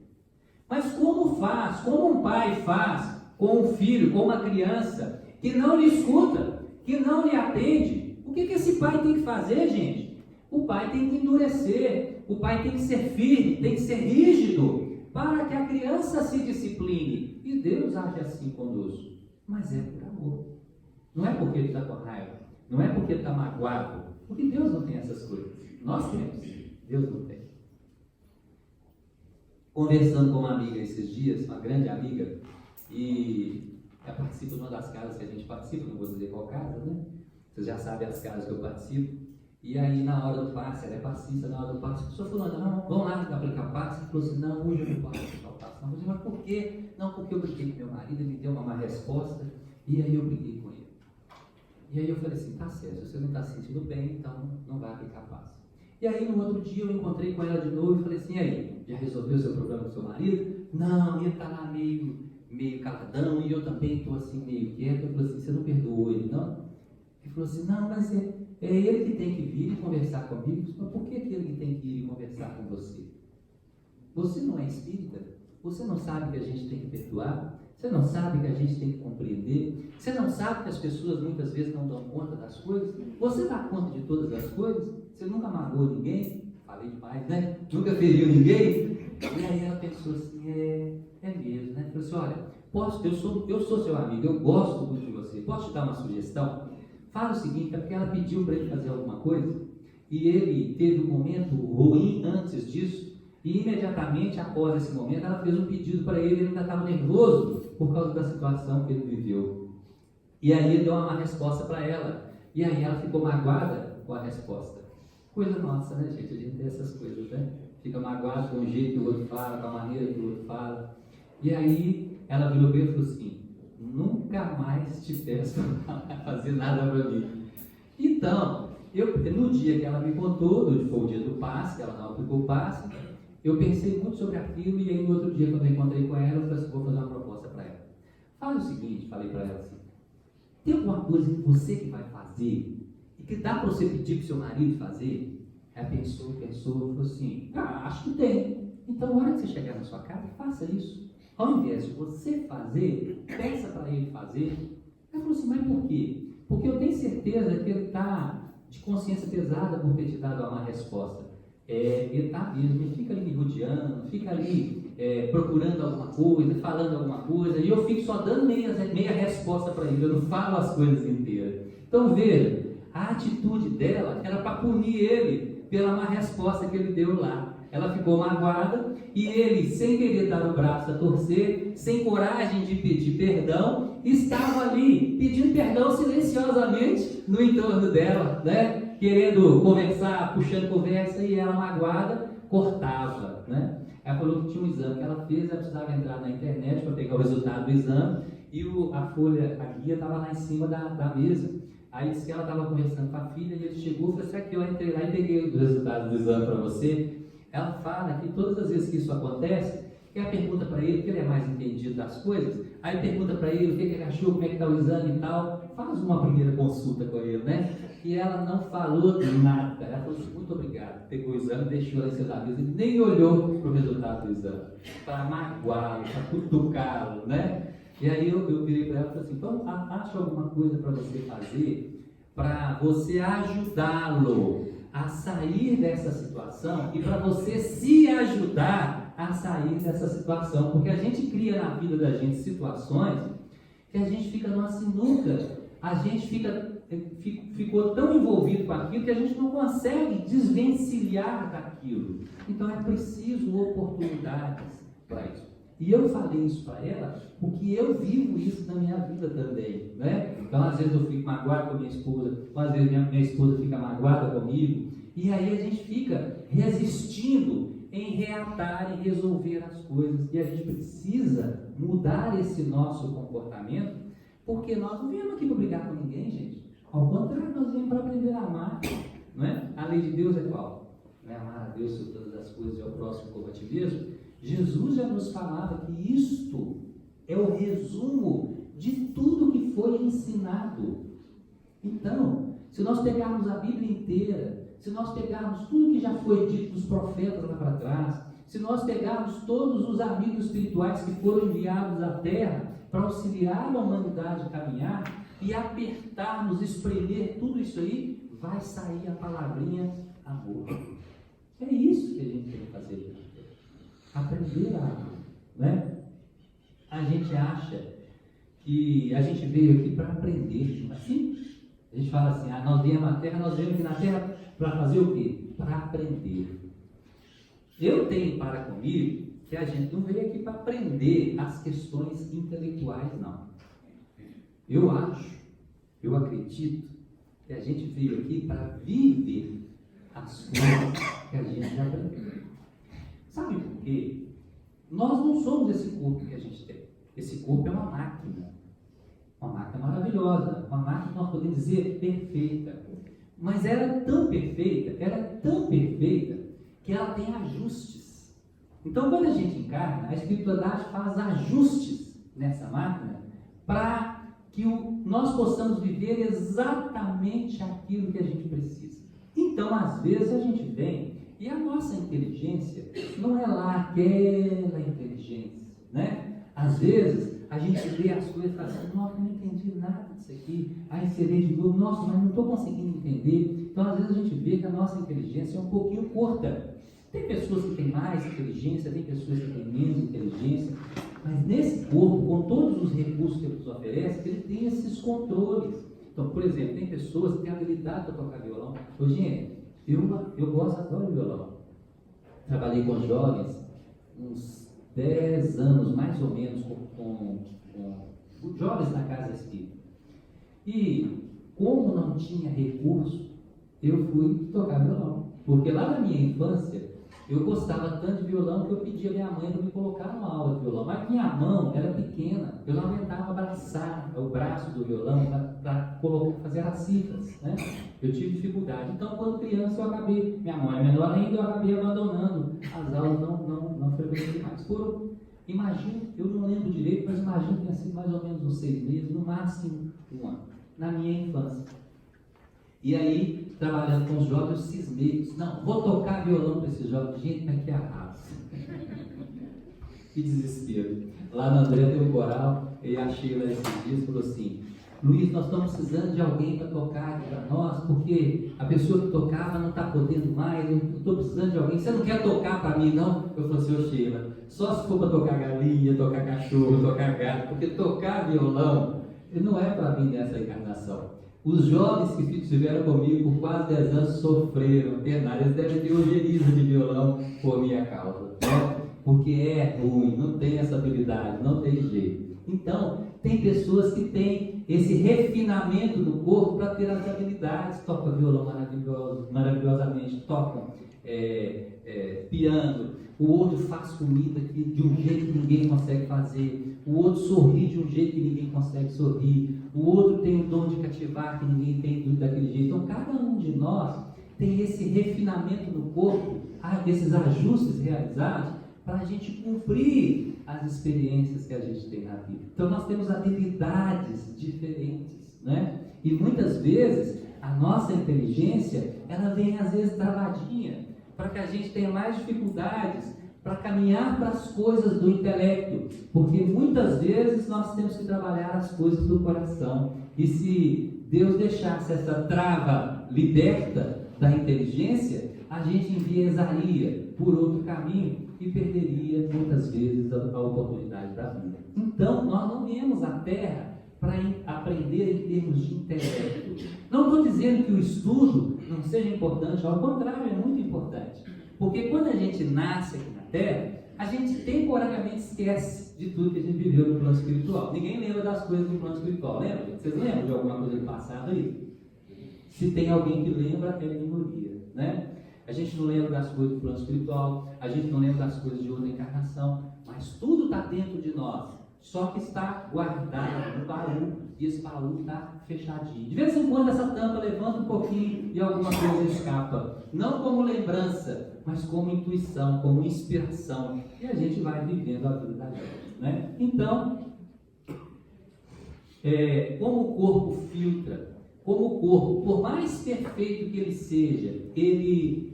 S3: Mas como um pai faz com um filho, com uma criança que não lhe escuta, que não lhe atende, o que esse pai tem que fazer, gente? O pai tem que endurecer, o pai tem que ser firme, tem que ser rígido, para que a criança se discipline. E Deus age assim conosco, mas é por amor. Não é porque ele está com raiva, não é porque ele está magoado, porque Deus não tem essas coisas. Nós temos, Deus não tem. Conversando com uma amiga esses dias, uma grande amiga, e ela participa de uma das casas que a gente participa, não vou dizer qual casa, né? Vocês já sabem as casas que eu participo. E aí, na hora do passe, ela é passista, na hora do passe, a pessoa falou: não, vamos lá aplicar passe. Ela falou assim: não, hoje eu não posso aplicar o passe. Não, mas por quê? Não, porque eu briguei com meu marido, ele me deu uma má resposta, e aí eu briguei com ele. E aí eu falei assim: tá certo, se você não está se sentindo bem, então não vai aplicar passe. E aí, no outro dia, eu encontrei com ela de novo e falei assim: e aí, já resolveu o seu problema com o seu marido? Não, ele está lá meio caladão, e eu também estou assim, meio quieto. Eu falei assim: você não perdoou ele, não? Ele falou assim: não, mas é ele que tem que vir e conversar comigo. Mas por que ele tem que ir e conversar com você? Você não é espírita? Você não sabe que a gente tem que perdoar? Você não sabe que a gente tem que compreender? Você não sabe que as pessoas muitas vezes não dão conta das coisas? Você dá conta de todas as coisas? Você nunca magoou ninguém? falei demais, né? Nunca feriu ninguém. E aí ela pensou assim, é mesmo, né? Falou assim, olha, eu sou seu amigo, eu gosto muito de você, posso te dar uma sugestão? Fala o seguinte, é porque ela pediu para ele fazer alguma coisa, e ele teve um momento ruim antes disso, e imediatamente após esse momento, ela fez um pedido para ele, ele ainda estava nervoso por causa da situação que ele viveu. E aí ele deu uma resposta para ela, e aí ela ficou magoada com a resposta. Coisa nossa, né, gente? A gente tem essas coisas, né? Fica magoado com o jeito que o outro fala, com a maneira que o outro fala. E aí ela virou bem e falou assim, nunca mais te peço para fazer nada para mim. Então, no dia que ela me contou, foi o dia do passe, que ela não aplicou o passe, eu pensei muito sobre aquilo, e aí no outro dia, quando eu encontrei com ela, eu falei assim, vou fazer uma proposta para ela. Faz o seguinte, falei para ela assim, tem alguma coisa que você que vai fazer, e que dá para você pedir para o seu marido fazer? Ela pensou, falou assim, acho que tem. Então, na hora que você chegar na sua casa, faça isso. Ao invés de você fazer, peça para ele fazer. Ela falou assim, mas por quê? Porque eu tenho certeza que ele está de consciência pesada por ter te dado uma má resposta. Ele está mesmo, ele fica ali me rodeando, fica ali procurando alguma coisa, falando alguma coisa, e eu fico só dando meia resposta para ele, eu não falo as coisas inteiras. Então veja, a atitude dela era para punir ele pela má resposta que ele deu lá. Ela ficou magoada e ele, sem querer dar o braço a torcer, sem coragem de pedir perdão, estava ali pedindo perdão silenciosamente no entorno dela, né? Querendo conversar, puxando conversa, e ela magoada cortava, né? Ela falou que tinha um exame que ela fez, ela precisava entrar na internet para pegar o resultado do exame, e a guia estava lá em cima da mesa. Aí disse que ela estava conversando com a filha, e ele chegou e falou assim, aqui, eu entrei lá e peguei o resultado do exame para você. Ela fala que todas as vezes que isso acontece, ela pergunta para ele, porque ele é mais entendido das coisas, aí pergunta para ele o que ele achou, como é que está o exame e tal, faz uma primeira consulta com ele, né? E ela não falou nada, ela falou assim, muito obrigado, pegou o exame, deixou lá em seus amigos, e nem olhou para o resultado do exame, para magoá-lo, para cutucá-lo, né? E aí eu virei para ela e falei assim, então acha alguma coisa para você fazer, para você ajudá-lo a sair dessa situação e para você se ajudar a sair dessa situação, porque a gente cria na vida da gente situações que a gente fica numa sinuca, a gente ficou tão envolvido com aquilo que a gente não consegue desvencilhar daquilo. Então é preciso oportunidades para isso. E eu falei isso para ela porque eu vivo isso na minha vida também, né? Então às vezes eu fico magoado com a minha esposa, às vezes minha esposa fica magoada comigo, e aí a gente fica resistindo em reatar e resolver as coisas, e a gente precisa mudar esse nosso comportamento, porque nós não viemos aqui para brigar com ninguém, gente. Ao contrário, nós viemos para aprender a amar, não é? A lei de Deus é qual? Não é amar a Deus sobre todas as coisas e ao próximo como a ti mesmo? Jesus já nos falava que isto é o resumo de tudo que foi ensinado. Então, se nós pegarmos a Bíblia inteira, se nós pegarmos tudo que já foi dito dos profetas lá para trás, se nós pegarmos todos os amigos espirituais que foram enviados à Terra para auxiliar a humanidade a caminhar e apertarmos, espremer tudo isso aí, vai sair a palavrinha amor. É isso que a gente tem que fazer. Aprender a amar, né? A gente acha que a gente veio aqui para aprender, assim. A gente fala assim, nós viemos aqui na Terra para fazer o quê? Para aprender. Eu tenho para comigo que a gente não veio aqui para aprender as questões intelectuais, não. Eu acredito que a gente veio aqui para viver as coisas que a gente já aprendeu. Sabe por quê? Nós não somos esse corpo que a gente tem. Esse corpo é uma máquina maravilhosa, uma máquina, nós podemos dizer, perfeita. Mas ela é tão perfeita, que ela tem ajustes. Então, quando a gente encarna, a espiritualidade faz ajustes nessa máquina para que nós possamos viver exatamente aquilo que a gente precisa. Então, às vezes, a gente vem e a nossa inteligência não é lá aquela inteligência, né? Às vezes, a gente lê as coisas e fala assim, nossa, eu não entendi nada disso aqui. Aí você lê de novo, nossa, mas não estou conseguindo entender. Então, às vezes a gente vê que a nossa inteligência é um pouquinho curta. Tem pessoas que têm mais inteligência, tem pessoas que têm menos inteligência, mas nesse corpo, com todos os recursos que ele nos oferece, ele tem esses controles. Então, por exemplo, tem pessoas que têm habilidade para tocar violão. Ô, gente, eu gosto, adoro violão. Trabalhei com jovens uns 10 anos, mais ou menos, com jovens na casa espírita. E como não tinha recurso, eu fui tocar violão. Porque lá na minha infância, eu gostava tanto de violão que eu pedia à minha mãe para me colocar numa aula de violão. Mas minha mão era pequena, eu não aguentava abraçar o braço do violão para fazer as cifras, né? Eu tive dificuldade. Então, quando criança, eu acabei, minha mãe era menor ainda, eu acabei abandonando as aulas, não frequentei mais. Imagino, eu não lembro direito, mas imagino que tenha sido mais ou menos uns 6 meses, no máximo 1 ano, na minha infância. E aí, trabalhando com os jovens, eu cismei, não, vou tocar violão para esses jovens. Gente, mas que arraso. Que desespero. Lá no André tem um coral, e a Sheila esses dias falou assim, Luiz, nós estamos precisando de alguém para tocar aqui para nós, porque a pessoa que tocava não está podendo mais, eu estou precisando de alguém, você não quer tocar para mim não? Eu falei assim, ô Sheila, só se for para tocar galinha, tocar cachorro, tocar gato, porque tocar violão não é para mim nessa encarnação. Os jovens que estiveram comigo por quase 10 anos sofreram, eles devem ter ojeriza de violão por minha causa, né? Porque é ruim, não tem essa habilidade, não tem jeito. Então, tem pessoas que têm esse refinamento do corpo para ter as habilidades, tocam violão maravilhosamente, tocam piano, o outro faz comida de um jeito que ninguém consegue fazer, o outro sorri de um jeito que ninguém consegue sorrir, o outro tem o dom de cativar que ninguém tem daquele jeito. Então, cada um de nós tem esse refinamento no corpo, desses ajustes realizados, para a gente cumprir as experiências que a gente tem na vida. Então, nós temos habilidades diferentes, né? E muitas vezes, a nossa inteligência, ela vem às vezes travadinha, para que a gente tenha mais dificuldades para caminhar para as coisas do intelecto, porque muitas vezes nós temos que trabalhar as coisas do coração, e se Deus deixasse essa trava liberta da inteligência, a gente enviesaria por outro caminho e perderia muitas vezes a oportunidade da vida. Então, nós não viemos à Terra para aprender em termos de intelecto. Não estou dizendo que o estudo não seja importante, ao contrário, é muito importante. Porque quando a gente nasce aqui na Terra, a gente temporariamente esquece de tudo que a gente viveu no plano espiritual. Ninguém lembra das coisas do plano espiritual, lembra? Vocês lembram de alguma coisa do passado aí? Se tem alguém que lembra, é minoria, né? A gente não lembra das coisas do plano espiritual, a gente não lembra das coisas de outra encarnação, mas tudo está dentro de nós, só que está guardado no baú, e esse baú está fechadinho. De vez em quando essa tampa levanta um pouquinho e alguma coisa escapa, não como lembrança, mas como intuição, como inspiração, e a gente vai vivendo a vida da gente, né? Então, como o corpo filtra, como o corpo, por mais perfeito que ele seja, ele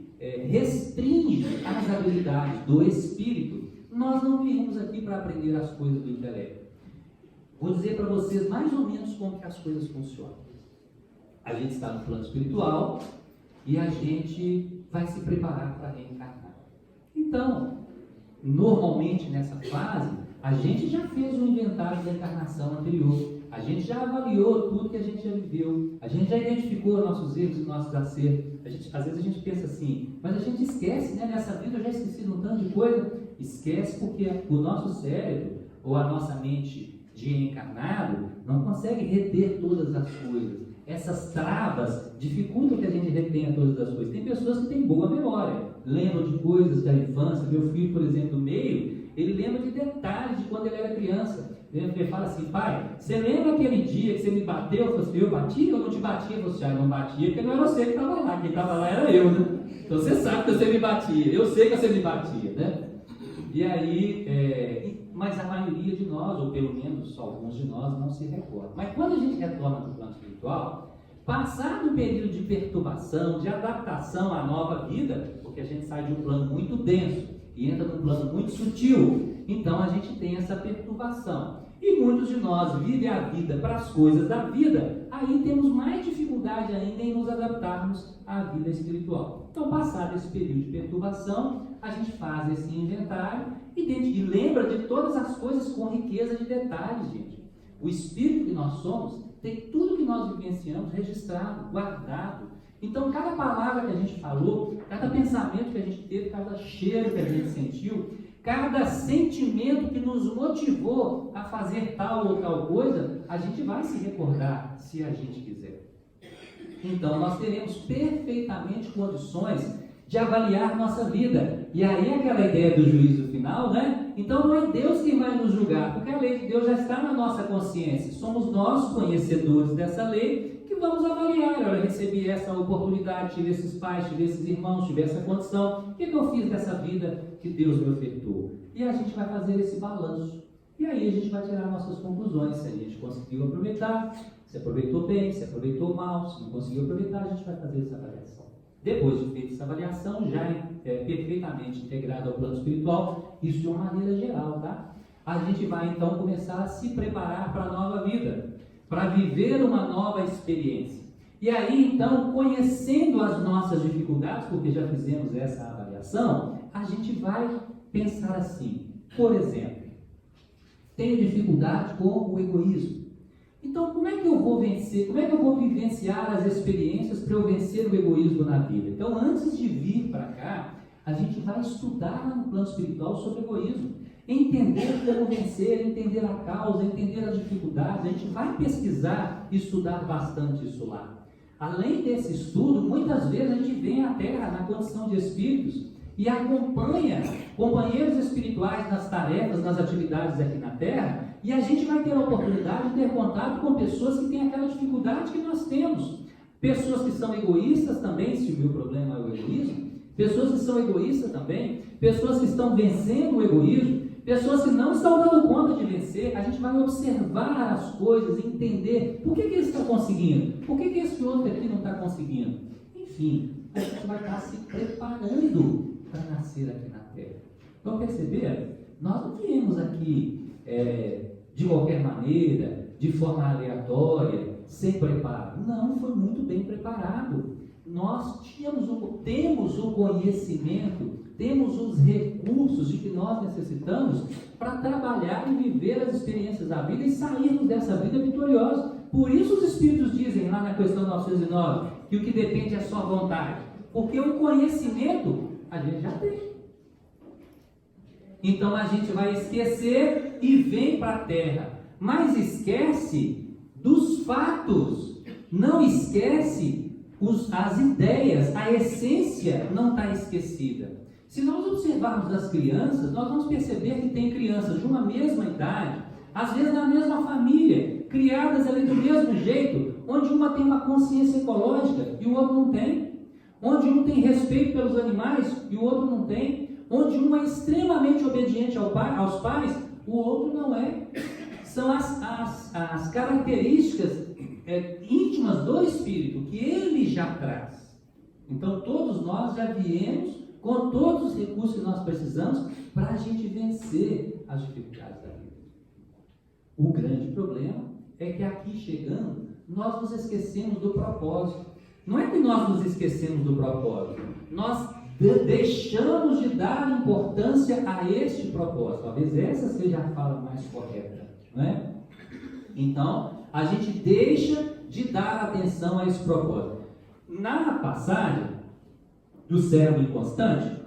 S3: restringe as habilidades do espírito. Nós não viemos aqui para aprender as coisas do intelecto. Vou dizer para vocês mais ou menos como que as coisas funcionam. A gente está no plano espiritual e a gente vai se preparar para reencarnar. Então, normalmente nessa fase, a gente já fez um inventário da encarnação anterior. A gente já avaliou tudo que a gente já viveu. A gente já identificou nossos erros e nossos acertos. Às vezes a gente pensa assim, mas a gente esquece, né? Nessa vida eu já esqueci de um tanto de coisa. Esquece porque o nosso cérebro ou a nossa mente de encarnado não consegue reter todas as coisas. Essas travas dificultam que a gente retenha todas as coisas. Tem pessoas que têm boa memória, lembram de coisas da infância. Meu filho, por exemplo, do meio, ele lembra de detalhes de quando ele era criança. Ele fala assim, pai, você lembra aquele dia que você me bateu? Eu falei assim, eu bati ou não te batia? Eu falei assim, não batia porque não era você que estava lá, quem estava lá era eu, né? Então você sabe que você me batia, eu sei que você me batia, né? E aí, mas a maioria de nós, ou pelo menos alguns de nós, não se recordam. Mas quando a gente retorna para o plano espiritual, passado um período de perturbação, de adaptação à nova vida, porque a gente sai de um plano muito denso e entra num plano muito sutil, então a gente tem essa perturbação. E muitos de nós vivem a vida para as coisas da vida, aí temos mais dificuldade ainda em nos adaptarmos à vida espiritual. Então, passado esse período de perturbação, a gente faz esse inventário e lembra de todas as coisas com riqueza de detalhes, gente. O espírito que nós somos tem tudo que nós vivenciamos registrado, guardado. Então, cada palavra que a gente falou, cada pensamento que a gente teve, cada cheiro que a gente sentiu, cada sentimento que nos motivou a fazer tal ou tal coisa, a gente vai se recordar se a gente quiser. Então, nós teremos perfeitamente condições de avaliar nossa vida. E aí aquela ideia do juízo final, né? Então não é Deus quem vai nos julgar, porque a lei de Deus já está na nossa consciência. Somos nós, conhecedores dessa lei, que vamos avaliar. Olha, recebi essa oportunidade, tive esses pais, tive esses irmãos, tive essa condição. O que eu fiz dessa vida que Deus me ofertou? E a gente vai fazer esse balanço. E aí a gente vai tirar nossas conclusões. Se a gente conseguiu aproveitar, se aproveitou bem, se aproveitou mal, se não conseguiu aproveitar, a gente vai fazer essa avaliação. Depois de feita essa avaliação, já é perfeitamente integrado ao plano espiritual, isso de uma maneira geral, tá? A gente vai então começar a se preparar para a nova vida, para viver uma nova experiência. E aí então, conhecendo as nossas dificuldades, porque já fizemos essa avaliação, a gente vai pensar assim, por exemplo, tenho dificuldade com o egoísmo. Então, como é que eu vou vencer? Como é que eu vou vivenciar as experiências para eu vencer o egoísmo na vida? Então, antes de vir para cá, a gente vai estudar no plano espiritual sobre egoísmo, entender como vencer, entender a causa, entender as dificuldades. A gente vai pesquisar e estudar bastante isso lá. Além desse estudo, muitas vezes a gente vem à Terra na condição de espíritos e acompanha companheiros espirituais nas tarefas, nas atividades aqui na Terra, e a gente vai ter a oportunidade de ter contato com pessoas que têm aquela dificuldade que nós temos. Pessoas que são egoístas também, se o meu problema é o egoísmo, pessoas que são egoístas também, pessoas que estão vencendo o egoísmo, pessoas que não estão dando conta de vencer. A gente vai observar as coisas e entender por que eles estão conseguindo, por que esse outro aqui não está conseguindo. Enfim, a gente vai estar se preparando para nascer aqui na Terra. Então, perceberam? Nós não viemos aqui de qualquer maneira, de forma aleatória, sem preparo. Não, foi muito bem preparado. Nós temos o conhecimento, temos os recursos de que nós necessitamos para trabalhar e viver as experiências da vida e sairmos dessa vida vitoriosa. Por isso os Espíritos dizem lá na questão 909 que o que depende é só a vontade, porque o conhecimento a gente já tem. Então a gente vai esquecer e vem para a Terra, mas esquece dos fatos, não esquece as ideias, a essência não está esquecida. Se nós observarmos as crianças, nós vamos perceber que tem crianças de uma mesma idade, às vezes na mesma família, criadas ali do mesmo jeito, onde uma tem uma consciência ecológica e o outro não tem, onde um tem respeito pelos animais e o outro não tem, onde um é extremamente obediente aos pais, o outro não é. São as características íntimas do Espírito que ele já traz. Então todos nós já viemos com todos os recursos que nós precisamos para a gente vencer as dificuldades da vida. O grande problema é que aqui chegando, nós nos esquecemos do propósito. Não é que nós nos esquecemos do propósito, nós deixamos de dar importância a este propósito. Talvez essa seja a fala mais correta, não é? Então, a gente deixa de dar atenção a esse propósito. Na passagem do servo inconstante,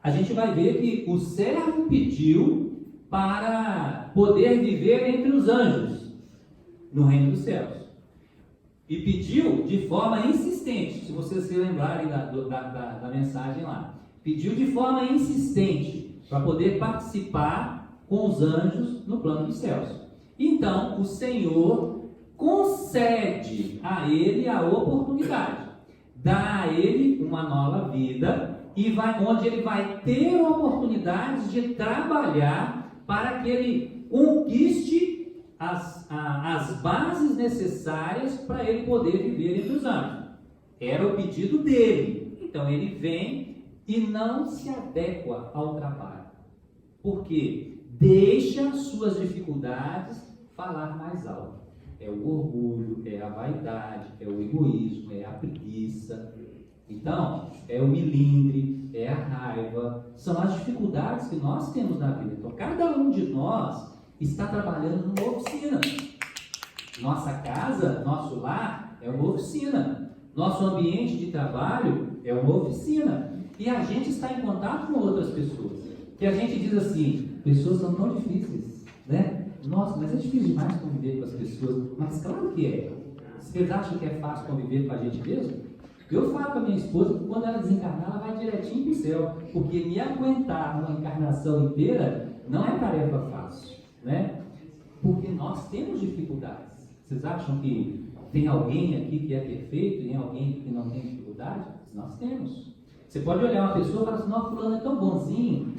S3: a gente vai ver que o servo pediu para poder viver entre os anjos no reino dos céus. E pediu de forma insistente, se vocês se lembrarem da mensagem lá. Pediu de forma insistente para poder participar com os anjos no plano dos céus. Então, o Senhor concede a ele a oportunidade, dá a ele uma nova vida, onde ele vai ter oportunidades de trabalhar para que ele conquiste as bases necessárias para ele poder viver entre os anjos. Era o pedido dele. Então ele vem e não se adequa ao trabalho. Porque deixa suas dificuldades falar mais alto. É o orgulho, é a vaidade, é o egoísmo, é a preguiça. Então, é o milindre, é a raiva, são as dificuldades que nós temos na vida. Então, cada um de nós está trabalhando numa oficina. Nossa casa, nosso lar é uma oficina. Nosso ambiente de trabalho é uma oficina. E a gente está em contato com outras pessoas. E a gente diz assim, pessoas são tão difíceis, né? Nossa, mas é difícil demais conviver com as pessoas. Mas claro que é. Vocês acham que é fácil conviver com a gente mesmo? Eu falo com a minha esposa que quando ela desencarnar, ela vai direitinho para o céu. Porque me aguentar uma encarnação inteira não é tarefa fácil, né? Porque nós temos dificuldades. Vocês acham que tem alguém aqui que é perfeito e tem alguém que não tem dificuldade? Nós temos. Você pode olhar uma pessoa e falar assim, não, fulano é tão bonzinho.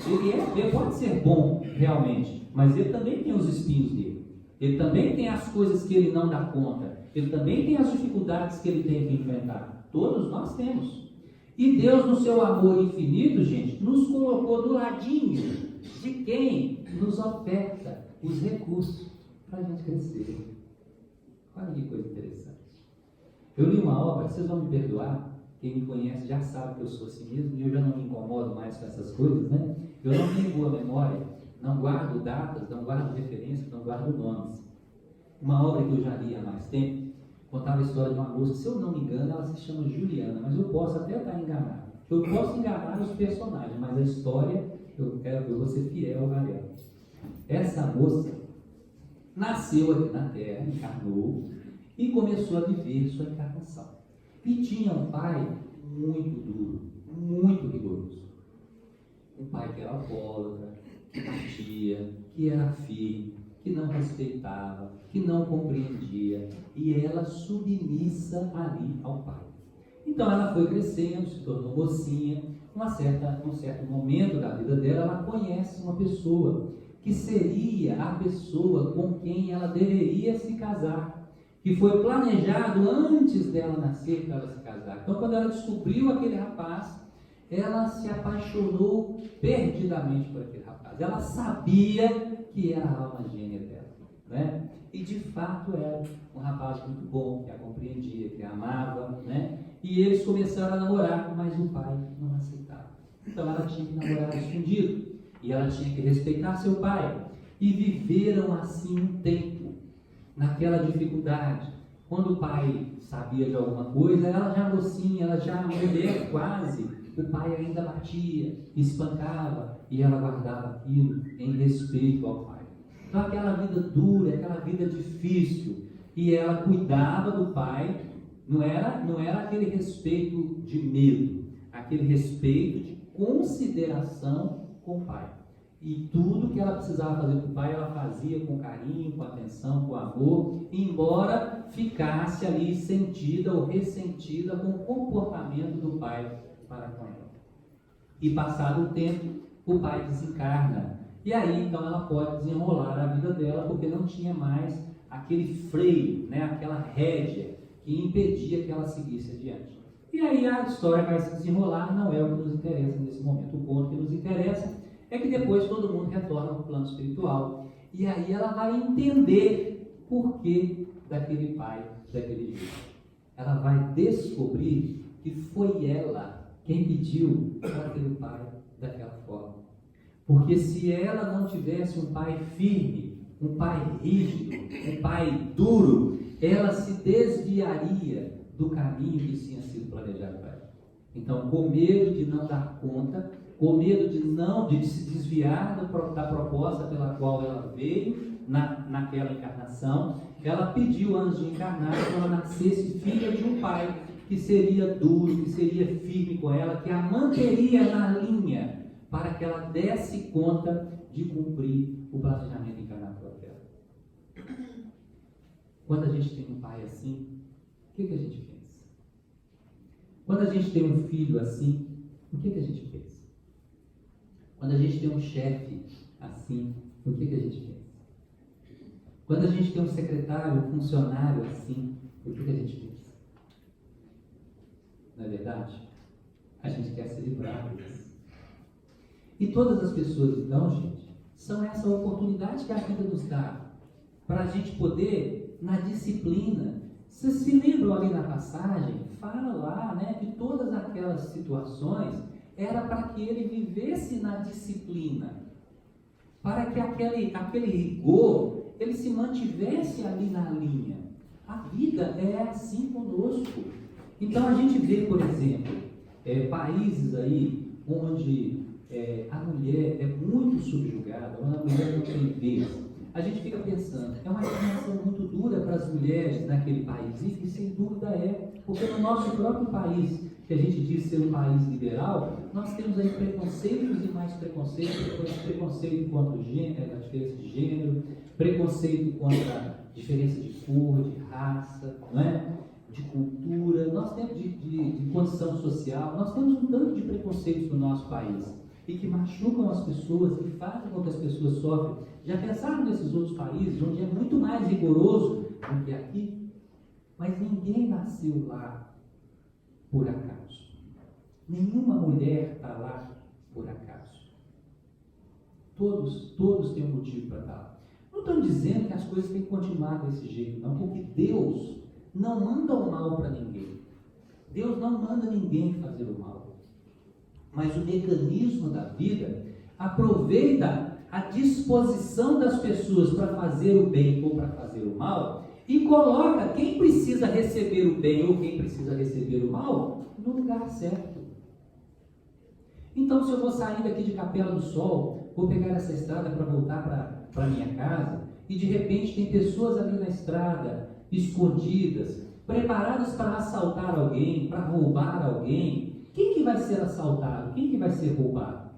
S3: Ele pode ser bom, realmente, mas ele também tem os espinhos dele. Ele também tem as coisas que ele não dá conta. Ele também tem as dificuldades que ele tem que enfrentar. Todos nós temos. E Deus, no seu amor infinito, gente, nos colocou do ladinho de quem nos oferta os recursos para a gente crescer. Olha que coisa interessante. Eu li uma obra, vocês vão me perdoar, quem me conhece já sabe que eu sou assim mesmo e eu já não me incomodo mais com essas coisas, né? Eu não tenho boa memória, não guardo datas, não guardo referências, não guardo nomes. Uma obra que eu já li há mais tempo contava a história de uma moça, se eu não me engano, ela se chama Juliana, mas eu posso até estar enganado. Eu posso enganar os personagens, mas a história, eu vou ser fiel a ela. Essa moça nasceu aqui na Terra, encarnou e começou a viver sua encarnação. E tinha um pai muito duro, muito rigoroso. Um pai que era alcoólatra, que batia, que era firme, que não respeitava, que não compreendia, e ela submissa ali ao pai. Então ela foi crescendo, se tornou mocinha. Um certo momento da vida dela, ela conhece uma pessoa que seria a pessoa com quem ela deveria se casar, que foi planejado antes dela nascer para ela se casar. Então, quando ela descobriu aquele rapaz, ela se apaixonou perdidamente por aquele rapaz. Ela sabia que era a alma gêmea dela, né? E de fato era um rapaz muito bom, que a compreendia, que a amava, né? E eles começaram a namorar, mas o pai não aceitava. Então ela tinha que namorar escondido. E ela tinha que respeitar seu pai. E viveram assim um tempo, naquela dificuldade. Quando o pai sabia de alguma coisa, ela já mocinha, ela já mulher quase, o pai ainda batia, espancava, e ela guardava aquilo em respeito ao pai. Então aquela vida dura, aquela vida difícil, e ela cuidava do pai, não era aquele respeito de medo, aquele respeito de consideração com o pai. E tudo que ela precisava fazer com o pai, ela fazia com carinho, com atenção, com amor, embora ficasse ali sentida ou ressentida com o comportamento do pai para com ela. E passado o tempo, o pai desencarna. E aí, então, ela pode desenrolar a vida dela, porque não tinha mais aquele freio, né, aquela rédea que impedia que ela seguisse adiante. E aí a história vai se desenrolar, não é o que nos interessa nesse momento. O ponto que nos interessa é que depois todo mundo retorna para o plano espiritual. E aí ela vai entender por que daquele pai, daquele jeito. Ela vai descobrir que foi ela quem pediu para aquele pai daquela forma. Porque se ela não tivesse um pai firme, um pai rígido, um pai duro, ela se desviaria do caminho que tinha sido planejado para ela. Então, com medo de não dar conta, com medo de se desviar da proposta pela qual ela veio naquela encarnação, ela pediu antes de encarnar que ela nascesse filha de um pai que seria duro, que seria firme com ela, que a manteria na linha para que ela desse conta de cumprir o planejamento encarnatório dela. Quando a gente tem um pai assim, o que a gente pensa? Quando a gente tem um filho assim, o que a gente pensa? Quando a gente tem um chefe assim, o que a gente pensa? Quando a gente tem um secretário, um funcionário assim, o que a gente pensa? Não é verdade? A gente quer se livrar deles. E todas as pessoas, então, gente, são essa oportunidade que a vida nos dá para a gente poder, na disciplina. Vocês se lembram ali na passagem? Fala lá, né, que todas aquelas situações era para que ele vivesse na disciplina, para que aquele rigor, ele se mantivesse ali na linha. A vida é assim conosco. Então a gente vê, por exemplo, países aí onde a mulher é muito subjugada, onde a mulher não tem vez. A gente fica pensando, é uma situação muito dura para as mulheres naquele país, e sem dúvida é, porque no nosso próprio país, que a gente diz ser um país liberal, nós temos aí preconceitos e mais preconceitos, preconceito contra o gênero, a diferença de gênero, preconceito contra a diferença de cor, de raça, não é? De cultura, nós temos de condição social, nós temos um tanto de preconceitos no nosso país, e que machucam as pessoas e fazem com que as pessoas sofrem. Já pensaram nesses outros países, onde é muito mais rigoroso do que aqui? Mas ninguém nasceu lá por acaso. Nenhuma mulher está lá por acaso. Todos têm um motivo para estar lá. Não estou dizendo que as coisas têm que continuar desse jeito, não, porque Deus não manda o mal para ninguém. Deus não manda ninguém fazer o mal. Mas o mecanismo da vida aproveita a disposição das pessoas para fazer o bem ou para fazer o mal e coloca quem precisa receber o bem ou quem precisa receber o mal no lugar certo. Então, se eu vou sair daqui de Capela do Sol, vou pegar essa estrada para voltar para minha casa, e de repente tem pessoas ali na estrada, escondidas, preparadas para assaltar alguém, para roubar alguém, quem que vai ser assaltado? Quem que vai ser roubado?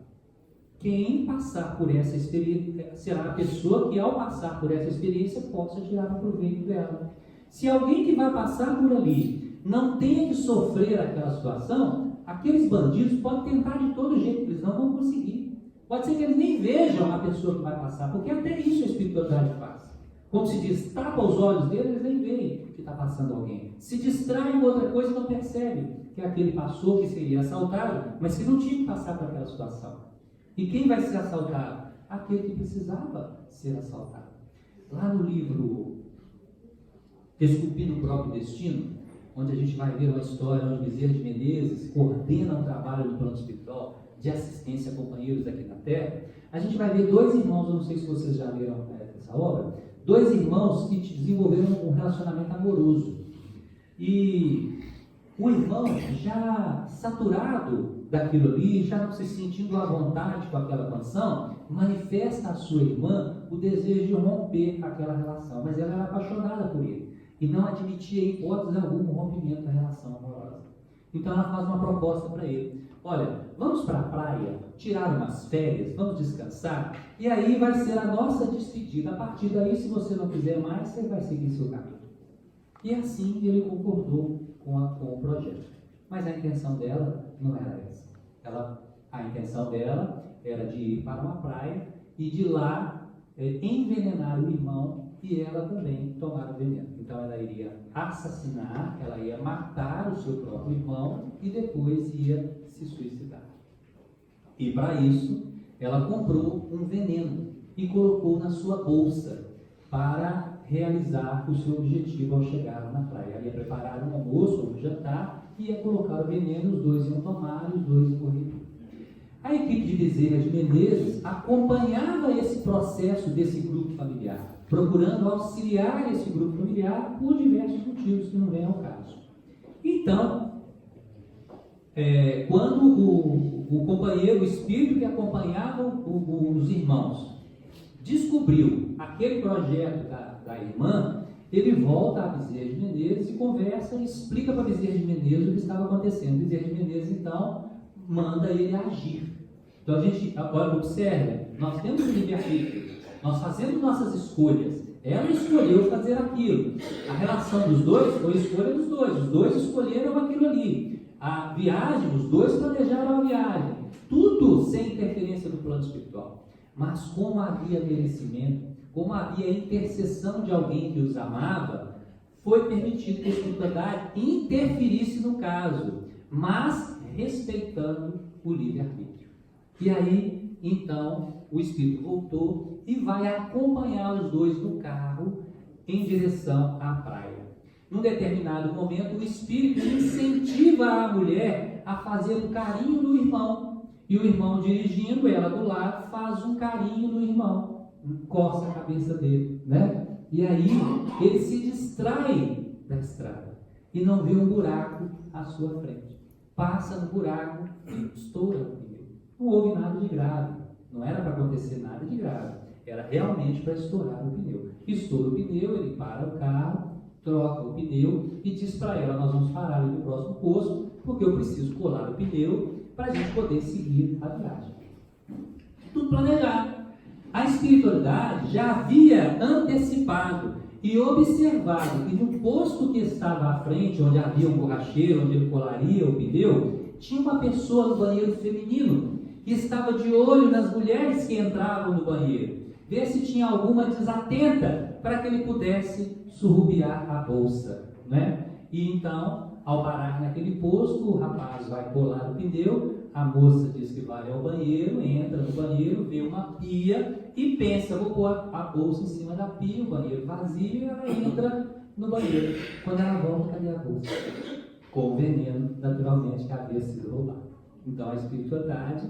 S3: Quem passar por essa experiência será a pessoa que, ao passar por essa experiência, possa tirar um proveito dela. Se alguém que vai passar por ali não tenha que sofrer aquela situação, aqueles bandidos podem tentar de todo jeito, eles não vão conseguir. Pode ser que eles nem vejam a pessoa que vai passar, porque até isso a espiritualidade faz. Como se diz, tapa os olhos deles, eles nem veem que está passando alguém. Se distraem com outra coisa e não percebem que aquele passou, que seria assaltado, mas que não tinha que passar por aquela situação. E quem vai ser assaltado? Aquele que precisava ser assaltado. Lá no livro Esculpindo o Próprio Destino, onde a gente vai ver uma história onde Bezerra de Menezes coordena um trabalho no plano espiritual de assistência a companheiros aqui na Terra, a gente vai ver dois irmãos, eu não sei se vocês já leram essa obra, dois irmãos que desenvolveram um relacionamento amoroso. E o irmão, já saturado daquilo ali, já não se sentindo à vontade com aquela condição, manifesta à sua irmã o desejo de romper aquela relação, mas ela era apaixonada por ele e não admitia em hipótese alguma o rompimento da relação amorosa. Então ela faz uma proposta para ele: olha, vamos para a praia, tirar umas férias, vamos descansar, e aí vai ser a nossa despedida. A partir daí, se você não quiser mais, você vai seguir seu caminho. E assim ele concordou com o projeto. Mas a intenção dela não era essa. A intenção dela era de ir para uma praia e de lá envenenar o irmão e ela também tomar o veneno. Então ela iria assassinar, ela ia matar o seu próprio irmão e depois ia se suicidar. E para isso, ela comprou um veneno e colocou na sua bolsa para realizar o seu objetivo ao chegar na praia. Ela ia preparar um almoço ou um jantar e ia colocar o veneno, os dois iam tomar e os dois iam morrer. A equipe de Bezerra de Menezes acompanhava esse processo desse grupo familiar, procurando auxiliar esse grupo familiar por diversos motivos que não vêm ao caso. Então, quando o companheiro, o espírito que acompanhava os irmãos, descobriu aquele projeto da irmã, ele volta a Bezerra de Menezes e conversa e explica para Bezerra de Menezes o que estava acontecendo. Bezerra de Menezes, então, manda ele agir. Então a gente, agora observe, nós temos o livre-arbítrio, nós fazemos nossas escolhas. Ela escolheu fazer aquilo. A relação dos dois foi a escolha dos dois. Os dois escolheram aquilo ali. A viagem, os dois planejaram a viagem. Tudo sem interferência do plano espiritual. Mas como havia merecimento, como havia intercessão de alguém que os amava, foi permitido que a espiritualidade interferisse no caso, mas respeitando o livre-arbítrio. E aí, então, o espírito voltou e vai acompanhar os dois no carro em direção à praia. Num determinado momento, o espírito incentiva a mulher a fazer um carinho no irmão. E o irmão, dirigindo, ela do lado, faz um carinho no irmão, coça a cabeça dele, né? E aí ele se distrai da estrada e não vê um buraco à sua frente. Passa no buraco e estoura o pneu. Não houve nada de grave, não era para acontecer nada de grave, era realmente para estourar o pneu. Estoura o pneu, ele para o carro, troca o pneu e diz para ela: nós vamos parar ali no próximo posto, porque eu preciso colar o pneu para a gente poder seguir a viagem. Tudo planejado. A espiritualidade já havia antecipado e observado que no posto que estava à frente, onde havia um borracheiro, onde ele colaria o pneu, tinha uma pessoa no banheiro feminino que estava de olho nas mulheres que entravam no banheiro, ver se tinha alguma desatenta para que ele pudesse surrupiar a bolsa, né? E então, ao parar naquele posto, o rapaz vai colar o pneu, a moça diz que vai ao banheiro, entra no banheiro, vê uma pia e pensa: vou pôr a bolsa em cima da pia, o banheiro vazio, e ela entra no banheiro. Quando ela volta, cadê a bolsa? Com o veneno, naturalmente, que havia sido roubado. Então a espiritualidade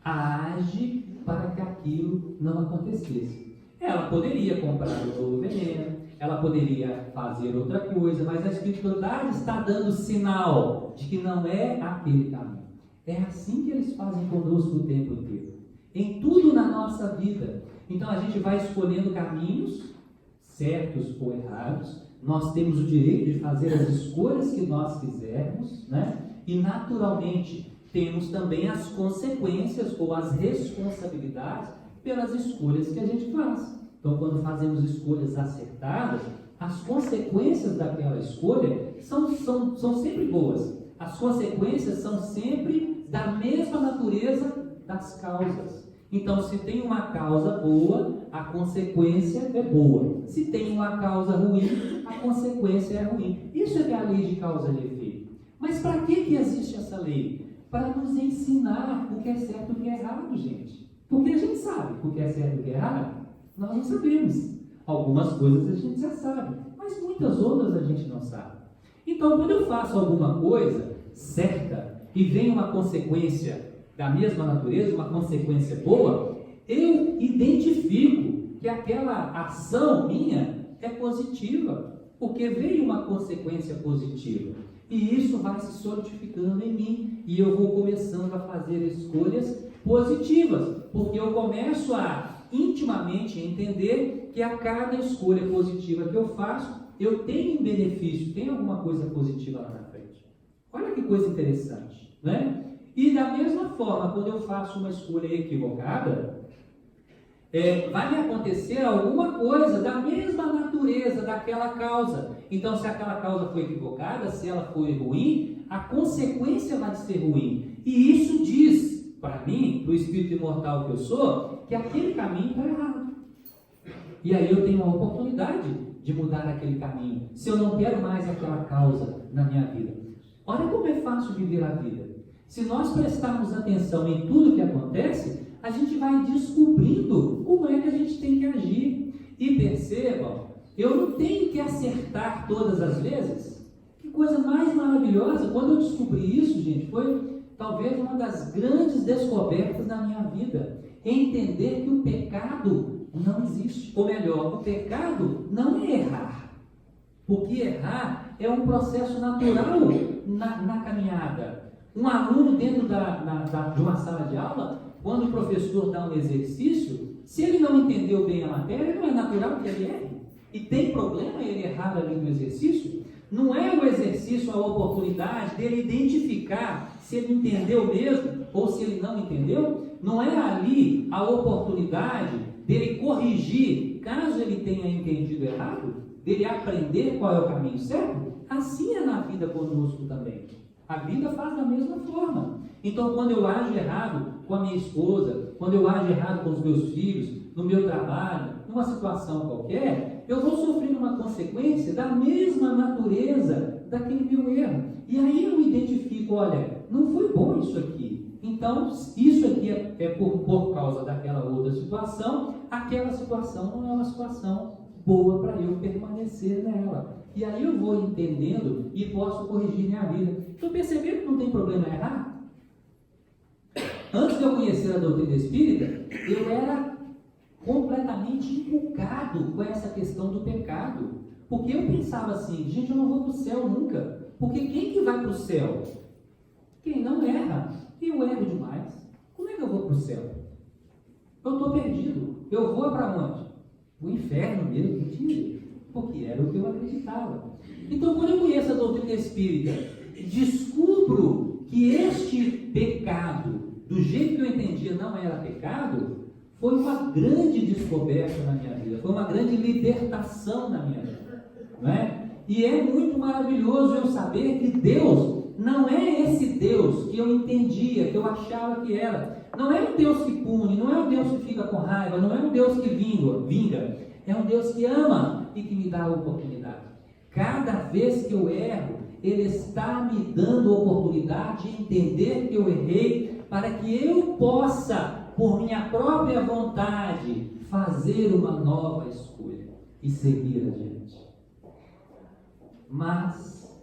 S3: age para que aquilo não acontecesse. Ela poderia comprar o novo veneno, ela poderia fazer outra coisa, mas a espiritualidade está dando sinal de que não é aquele caminho. É assim que eles fazem conosco o tempo inteiro, em tudo na nossa vida. Então a gente vai escolhendo caminhos, certos ou errados. Nós temos o direito de fazer as escolhas que nós quisermos, né? E naturalmente temos também as consequências ou as responsabilidades pelas escolhas que a gente faz. Então, quando fazemos escolhas acertadas, as consequências daquela escolha são sempre boas. As consequências são sempre da mesma natureza das causas. Então, se tem uma causa boa, a consequência é boa. Se tem uma causa ruim, a consequência é ruim. Isso é que é a lei de causa e efeito. Mas para que existe essa lei? Para nos ensinar o que é certo e o que é errado, gente. Porque a gente sabe o que é certo e o que é errado. Nós não sabemos. Algumas coisas a gente já sabe, mas muitas outras a gente não sabe. Então, quando eu faço alguma coisa certa e vem uma consequência da mesma natureza, uma consequência boa, eu identifico que aquela ação minha é positiva, porque veio uma consequência positiva. E isso vai se solidificando em mim e eu vou começando a fazer escolhas positivas, porque eu começo a intimamente entender que a cada escolha positiva que eu faço, eu tenho um benefício, tem alguma coisa positiva lá na frente. Olha que coisa interessante, né? E da mesma forma, quando eu faço uma escolha equivocada, vai me acontecer alguma coisa da mesma natureza daquela causa. Então, se aquela causa foi equivocada, se ela foi ruim, a consequência vai ser ruim. E isso diz para mim, para o espírito imortal que eu sou, que aquele caminho está errado. E aí eu tenho a oportunidade de mudar aquele caminho, se eu não quero mais aquela causa na minha vida. Olha como é fácil viver a vida. Se nós prestarmos atenção em tudo que acontece, a gente vai descobrindo como é que a gente tem que agir. E percebam, eu não tenho que acertar todas as vezes. Que coisa mais maravilhosa. Quando eu descobri isso, gente, foi talvez uma das grandes descobertas da minha vida. Entender que o pecado não existe. Ou melhor, o pecado não é errar. Porque errar é um processo natural na caminhada. Um aluno dentro de uma sala de aula, quando o professor dá um exercício, se ele não entendeu bem a matéria, não é natural que ele erre. E tem problema ele errar ali no exercício? Não é o exercício a oportunidade dele identificar se ele entendeu mesmo ou se ele não entendeu? Não é ali a oportunidade dele corrigir, caso ele tenha entendido errado, dele aprender qual é o caminho certo? Assim é na vida conosco também. A vida faz da mesma forma. Então, quando eu ajo errado com a minha esposa, quando eu ajo errado com os meus filhos, no meu trabalho, numa situação qualquer, eu vou sofrer uma consequência da mesma natureza daquele meu erro. E aí eu identifico, olha, não foi bom isso aqui. Então, isso aqui é por causa daquela outra situação, aquela situação não é uma situação boa para eu permanecer nela. E aí eu vou entendendo e posso corrigir minha vida. Estou percebendo que não tem problema errar? Antes de eu conhecer a doutrina espírita, eu era completamente inculcado com essa questão do pecado. Porque eu pensava assim, gente, eu não vou para o céu nunca. Porque quem que vai para o céu? Quem não erra. Eu erro demais. Como é que eu vou para o céu? Eu estou perdido. Eu vou para onde? O inferno mesmo, mentira. Porque era o que eu acreditava. Então, quando eu conheço a doutrina espírita, descubro que este pecado, do jeito que eu entendia, não era pecado, foi uma grande descoberta na minha vida, foi uma grande libertação na minha vida, não é? E é muito maravilhoso eu saber que Deus não é esse Deus que eu entendia, que eu achava que era. Não é um Deus que pune, não é um Deus que fica com raiva, não é um Deus que vinga. É um Deus que ama e que me dá a oportunidade. Cada vez que eu erro, Ele está me dando a oportunidade de entender que eu errei, para que eu possa, por minha própria vontade, fazer uma nova escolha e seguir adiante. Mas,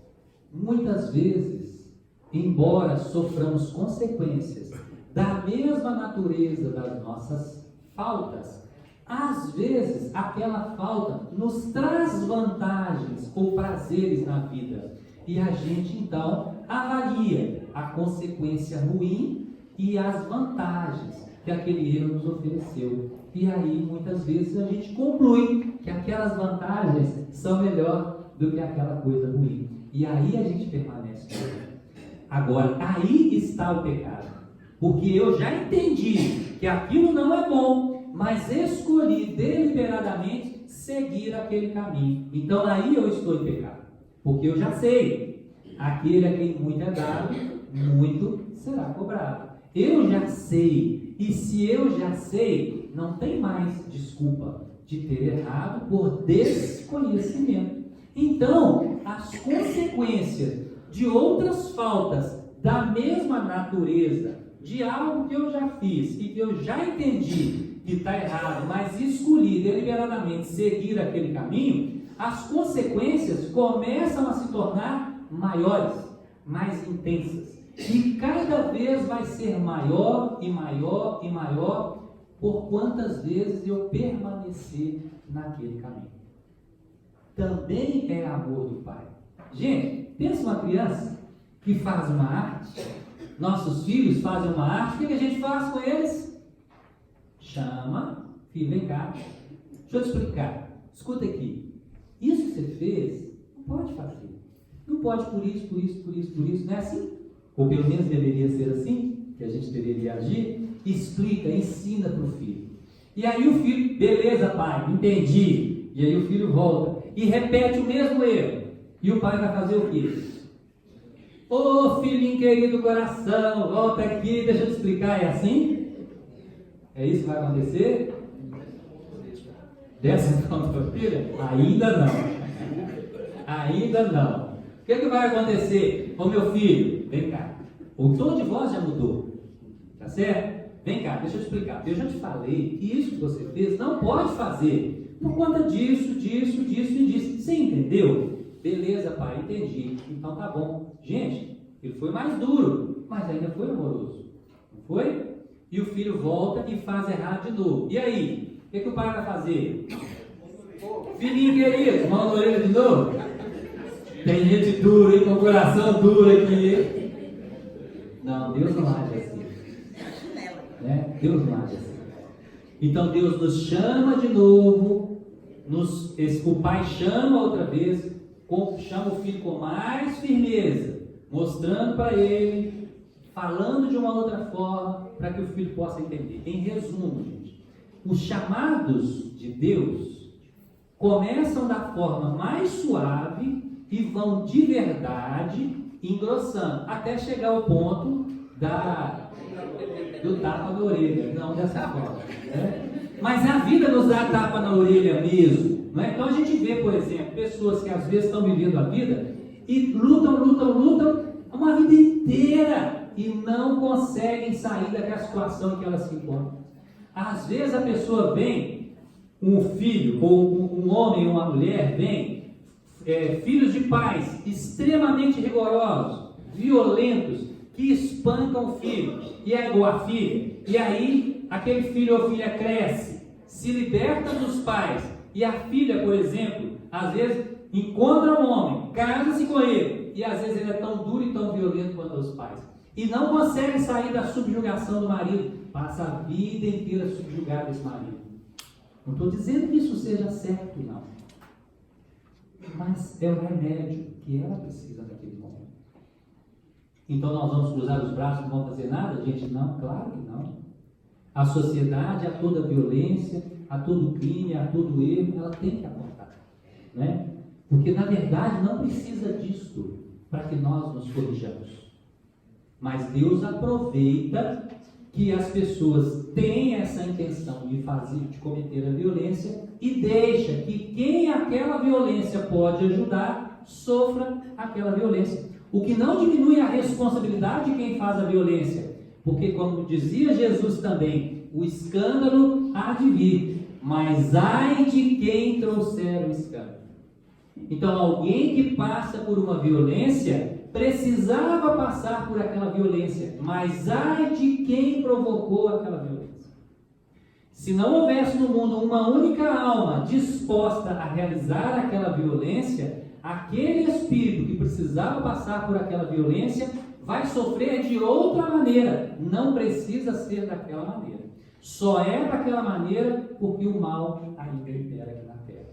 S3: muitas vezes, embora soframos consequências da mesma natureza das nossas faltas, às vezes aquela falta nos traz vantagens ou prazeres na vida, e a gente então avalia a consequência ruim e as vantagens que aquele erro nos ofereceu. E aí muitas vezes a gente conclui que aquelas vantagens são melhor do que aquela coisa ruim, e aí a gente permanece. Agora, aí está o pecado, porque eu já entendi que aquilo não é bom, mas escolhi deliberadamente seguir aquele caminho. Então aí eu estou em pecado, porque eu já sei, aquele a quem muito é dado, muito será cobrado. Eu já sei, e se eu já sei, não tem mais desculpa de ter errado por desconhecimento. Então, as consequências de outras faltas da mesma natureza, de algo que eu já fiz e que eu já entendi que está errado, mas escolhi deliberadamente seguir aquele caminho, as consequências começam a se tornar maiores, mais intensas. E cada vez vai ser maior e maior e maior, por quantas vezes eu permanecer naquele caminho. Também é amor do Pai. Gente, pensa uma criança que faz uma arte, nossos filhos fazem uma arte, o que a gente faz com eles? Chama, filho, vem cá, deixa eu te explicar, escuta aqui, isso que você fez, não pode fazer, não pode por isso, não é assim? Ou pelo menos deveria ser assim, que a gente deveria agir. Explica, ensina para o filho, e aí o filho, beleza pai, entendi, e aí o filho volta, e repete o mesmo erro, e o pai vai fazer o quê? Ô filhinho querido coração, volta aqui, deixa eu te explicar, é assim? É isso que vai acontecer? Dessa então tua filha? Ainda não. Ainda não. O que vai acontecer? Ô meu filho, vem cá. O tom de voz já mudou. Tá certo? Vem cá, deixa eu te explicar. Eu já te falei que isso que você fez não pode fazer. Por conta disso e disso. Você entendeu? Beleza, pai, entendi. Então tá bom. Gente, ele foi mais duro, mas ainda foi amoroso. Não foi? E o filho volta e faz errado de novo. E aí? O que o pai vai fazer? Filhinho querido, mão na orelha de novo? Tem gente dura, hein? Com o coração duro aqui. Não, Deus não age assim. Né? Deus não age assim. Então Deus nos chama de novo. O pai chama outra vez. Chama o filho com mais firmeza. Mostrando para ele. Falando de uma outra forma. Para que o filho possa entender. Em resumo, gente. Os chamados de Deus começam da forma mais suave e vão de verdade engrossando, até chegar ao ponto do tapa na orelha, não dessa forma, né? Mas a vida nos dá tapa na orelha mesmo, não é? Então a gente vê, por exemplo, pessoas que às vezes estão vivendo a vida e lutam uma vida inteira e não conseguem sair daquela situação em que elas se encontram. Às vezes a pessoa vem, um filho, ou um homem ou uma mulher, vem, filhos de pais extremamente rigorosos, violentos, que espancam o filho, e é igual a filha, e aí aquele filho ou filha cresce, se liberta dos pais, e a filha, por exemplo, às vezes encontra um homem, casa-se com ele, e às vezes ele é tão duro e tão violento quanto os pais, e não consegue sair da subjugação do marido, passa a vida inteira subjugado esse marido. Não estou dizendo que isso seja certo, não, mas é o remédio que ela precisa naquele momento. Então nós vamos cruzar os braços e não vamos fazer nada? Gente, não, claro que não. A sociedade, a toda violência, a todo crime, a todo erro, ela tem que apontar, né? Porque na verdade não precisa disso para que nós nos corrijamos. Mas Deus aproveita que as pessoas têm essa intenção de cometer a violência e deixa que quem aquela violência pode ajudar sofra aquela violência. O que não diminui a responsabilidade de quem faz a violência, porque como dizia Jesus também, o escândalo há de vir, mas ai de quem trouxer o escândalo. Então alguém que passa por uma violência precisava passar por aquela violência, mas ai de quem provocou aquela violência. Se não houvesse no mundo uma única alma disposta a realizar aquela violência, aquele espírito que precisava passar por aquela violência vai sofrer de outra maneira, não precisa ser daquela maneira. Só é daquela maneira porque o mal ainda impera aqui na terra.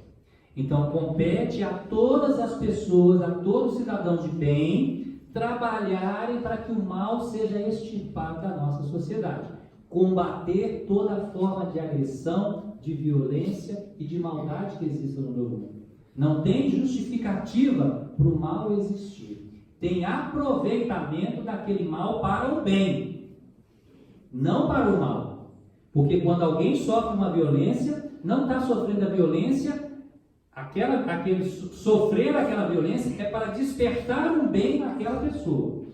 S3: Então compete a todas as pessoas, a todos os cidadãos de bem, trabalharem para que o mal seja extirpado da nossa sociedade. Combater toda forma de agressão, de violência e de maldade que exista no meu mundo. Não tem justificativa para o mal existir. Tem aproveitamento daquele mal para o bem, não para o mal. Porque quando alguém sofre uma violência, não está sofrendo a violência, sofrer aquela violência é para despertar um bem naquela pessoa.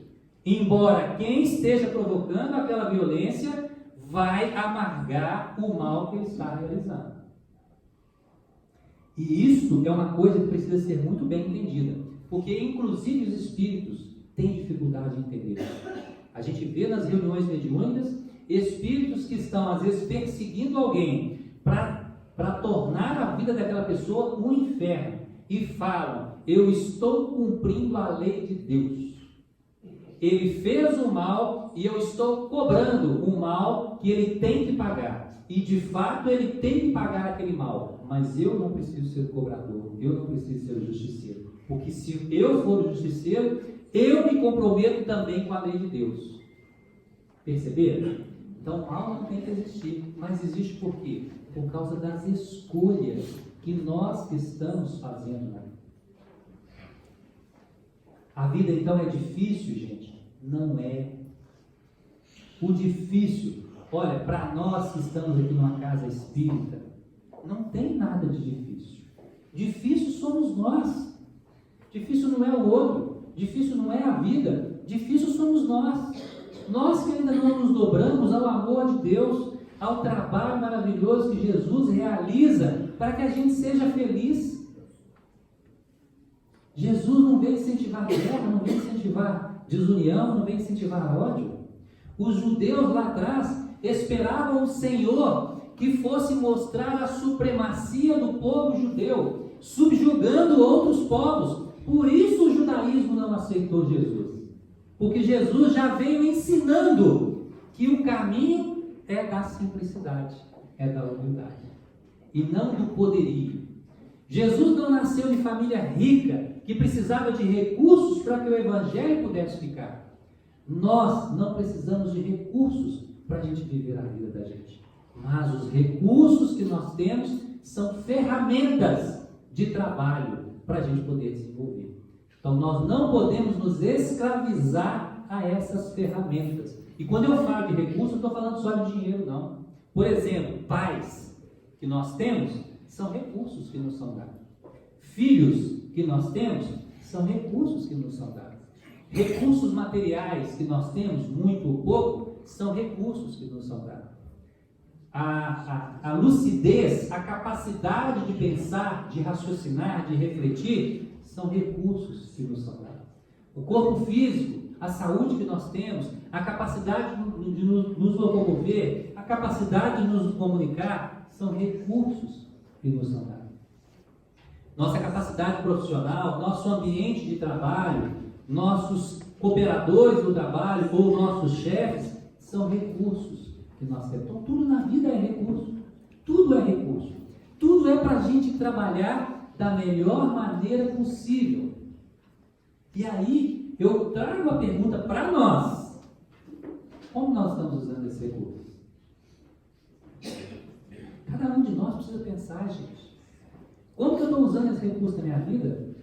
S3: Embora quem esteja provocando aquela violência vai amargar o mal que ele está realizando. E isso é uma coisa que precisa ser muito bem entendida, porque inclusive os espíritos têm dificuldade de entender. A gente vê nas reuniões mediúnicas espíritos que estão às vezes perseguindo alguém para tornar a vida daquela pessoa um inferno e falam: eu estou cumprindo a lei de Deus. Ele fez o mal e eu estou cobrando o mal que ele tem que pagar. E de fato ele tem que pagar aquele mal, mas eu não preciso ser o cobrador, eu não preciso ser o justiceiro, porque se eu for o justiceiro, eu me comprometo também com a lei de Deus. Perceberam? Então o mal não tem que existir, mas existe por quê? Por causa das escolhas que nós estamos fazendo na vida. A vida então é difícil, gente? Não é. O difícil, olha, para nós que estamos aqui numa casa espírita, não tem nada de difícil. Difícil somos nós. Difícil não é o outro. Difícil não é a vida. Difícil somos nós. Nós que ainda não nos dobramos ao amor de Deus, ao trabalho maravilhoso que Jesus realiza para que a gente seja feliz. Jesus não veio incentivar guerra, não veio incentivar desunião, não veio incentivar ódio. Os judeus lá atrás esperavam o Senhor que fosse mostrar a supremacia do povo judeu, subjugando outros povos. Por isso o judaísmo não aceitou Jesus. Porque Jesus já veio ensinando que o caminho é da simplicidade, é da humildade, e não do poderio. Jesus não nasceu de família rica, que precisava de recursos para que o evangelho pudesse ficar. Nós não precisamos de recursos para a gente viver a vida da gente. Mas os recursos que nós temos são ferramentas de trabalho para a gente poder desenvolver. Então nós não podemos nos escravizar a essas ferramentas. E quando eu falo de recursos, eu estou falando só de dinheiro, não. Por exemplo, pais que nós temos são recursos que nos são dados. Filhos que nós temos são recursos que nos são dados. Recursos materiais que nós temos, muito ou pouco, são recursos que nos são dados. A lucidez, a capacidade de pensar, de raciocinar, de refletir, são recursos que nos são dados. O corpo físico, a saúde que nós temos, a capacidade de nos locomover, a capacidade de nos comunicar, são recursos que nos são dados. Nossa capacidade profissional, nosso ambiente de trabalho, nossos cooperadores do trabalho ou nossos chefes, são recursos que nós temos. Então, tudo na vida é recurso. Tudo é recurso. Tudo é para a gente trabalhar da melhor maneira possível. E aí, eu trago a pergunta para nós. Como nós estamos usando esse recurso? Cada um de nós precisa pensar, gente. Como que eu estou usando esse recurso na minha vida?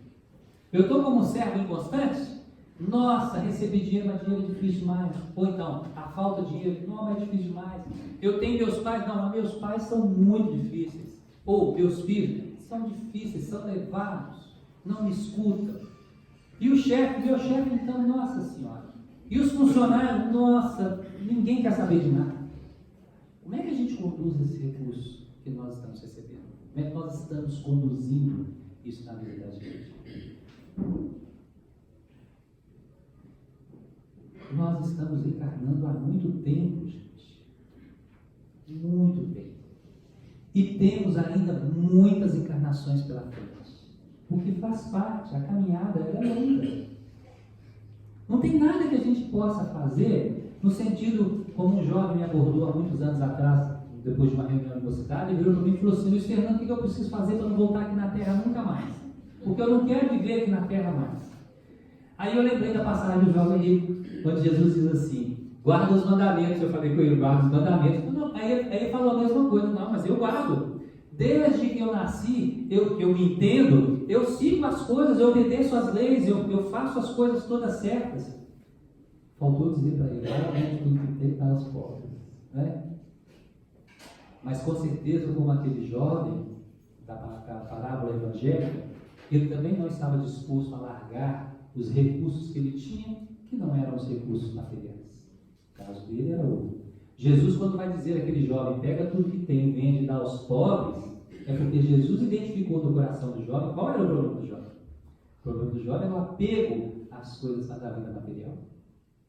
S3: Eu estou como um servo inconstante? Nossa, receber dinheiro, mas dinheiro é difícil demais. Ou então, a falta de dinheiro, não, é difícil demais. Eu tenho meus pais, não, mas meus pais são muito difíceis. Ou meus filhos são difíceis, são levados, não me escutam. E o chefe, meu chefe, então, nossa senhora. E os funcionários, nossa, ninguém quer saber de nada. Como é que a gente conduz esse recurso que nós estamos recebendo? Como é que nós estamos conduzindo isso na vida da gente? Nós estamos encarnando há muito tempo, gente. Muito tempo. E temos ainda muitas encarnações pela frente. Porque faz parte, a caminhada é longa. Não tem nada que a gente possa fazer no sentido, como um jovem me abordou há muitos anos atrás, depois de uma reunião na universidade, ele virou para mim e falou assim: Luiz Fernando, o que eu preciso fazer para não voltar aqui na Terra nunca mais? Porque eu não quero viver aqui na Terra mais. Aí eu lembrei da passagem do jovem rico, quando Jesus diz assim: guarda os mandamentos. Eu falei com ele: guarda os mandamentos. Não, aí ele falou a mesma coisa: não, mas eu guardo. Desde que eu nasci, eu me entendo, eu sigo as coisas, eu obedeço as leis, eu faço as coisas todas certas. Faltou dizer para ele: realmente tudo que tem para os pobres, né? Mas com certeza, como aquele jovem da parábola evangélica, ele também não estava disposto a largar os recursos que ele tinha, que não eram os recursos materiais. O caso dele era outro. Jesus, quando vai dizer àquele jovem: pega tudo que tem e vende e dá aos pobres, é porque Jesus identificou no coração do jovem qual era o problema do jovem. O problema do jovem é o apego às coisas da vida material.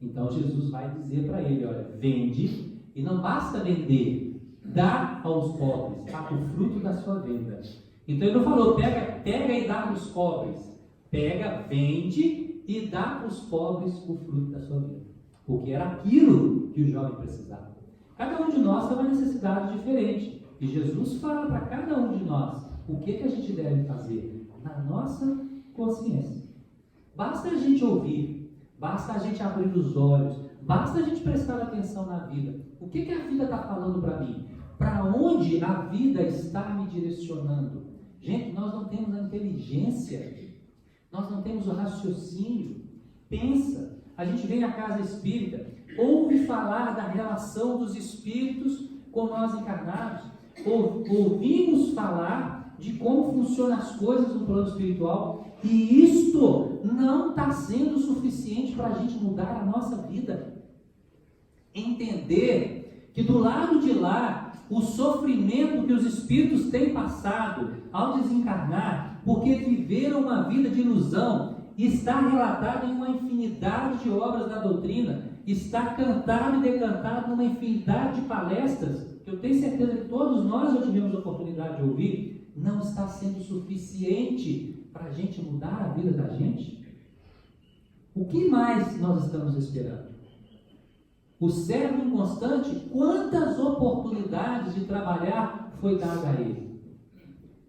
S3: Então Jesus vai dizer para ele: olha, vende, e não basta vender, dá aos pobres o fruto da sua venda. Então ele não falou: pega e dá para os pobres. Pega, vende e dá para os pobres o fruto da sua vida. Porque era aquilo que o jovem precisava. Cada um de nós tem uma necessidade diferente. E Jesus fala para cada um de nós o que a gente deve fazer na nossa consciência. Basta a gente ouvir, basta a gente abrir os olhos, basta a gente prestar atenção na vida. O que a vida está falando para mim? Para onde a vida está me direcionando? Gente, nós não temos a inteligência, nós não temos o raciocínio. Pensa, a gente vem à casa espírita, ouve falar da relação dos espíritos com nós encarnados, ouvimos falar de como funcionam as coisas no plano espiritual, e isto não está sendo suficiente para a gente mudar a nossa vida. Entender que do lado de lá, o sofrimento que os espíritos têm passado ao desencarnar, porque viveram uma vida de ilusão, está relatado em uma infinidade de obras da doutrina, está cantado e decantado numa infinidade de palestras, que eu tenho certeza que todos nós já tivemos a oportunidade de ouvir. Não está sendo suficiente para a gente mudar a vida da gente? O que mais nós estamos esperando? O servo inconstante, quantas oportunidades de trabalhar foi dada a ele?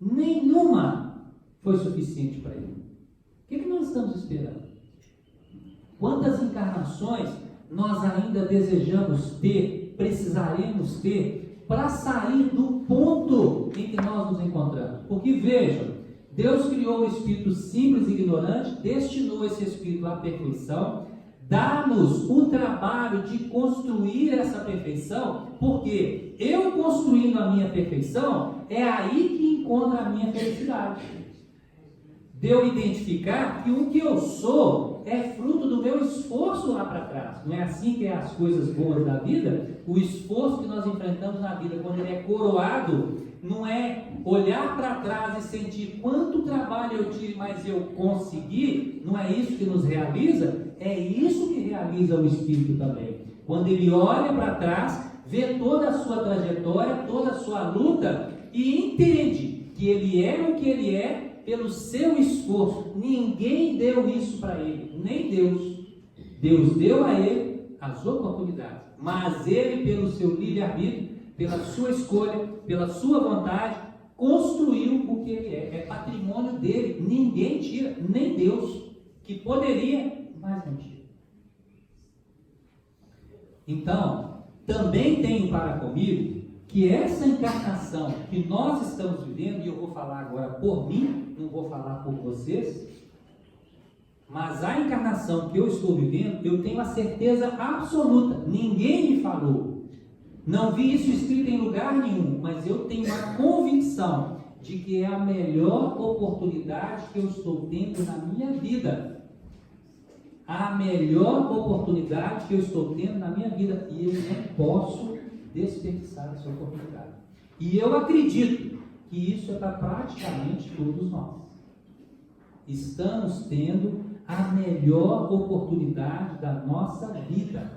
S3: Nenhuma foi suficiente para ele. O que nós estamos esperando? Quantas encarnações nós ainda desejamos ter, precisaremos ter, para sair do ponto em que nós nos encontramos? Porque vejam, Deus criou o espírito simples e ignorante, destinou esse espírito à perfeição, dá-nos o trabalho de construir essa perfeição, porque eu construindo a minha perfeição, é aí que encontra a minha felicidade. de eu identificar que o que eu sou é fruto do meu esforço lá para trás. Não é assim que é as coisas boas da vida? O esforço que nós enfrentamos na vida, quando ele é coroado, não é olhar para trás e sentir quanto trabalho eu tive, mas eu consegui. Não é isso que nos realiza? É isso que realiza o Espírito também. Quando ele olha para trás, vê toda a sua trajetória, toda a sua luta e entende que ele é o que ele é pelo seu esforço. Ninguém deu isso para ele, nem Deus. Deus deu a ele as oportunidades, mas ele, pelo seu livre-arbítrio, pela sua escolha, pela sua vontade, construiu o que ele é. É patrimônio dele, ninguém tira, nem Deus, que poderia, mas não tira. Então, também tenho para comigo que essa encarnação que nós estamos vivendo, e eu vou falar agora por mim, não vou falar por vocês, mas a encarnação que eu estou vivendo, eu tenho a certeza absoluta, ninguém me falou, não vi isso escrito em lugar nenhum, mas eu tenho a convicção de que é a melhor oportunidade que eu estou tendo na minha vida. A melhor oportunidade que eu estou tendo na minha vida, e eu não posso desperdiçar essa oportunidade. E eu acredito que isso é para praticamente todos nós. Estamos tendo a melhor oportunidade da nossa vida.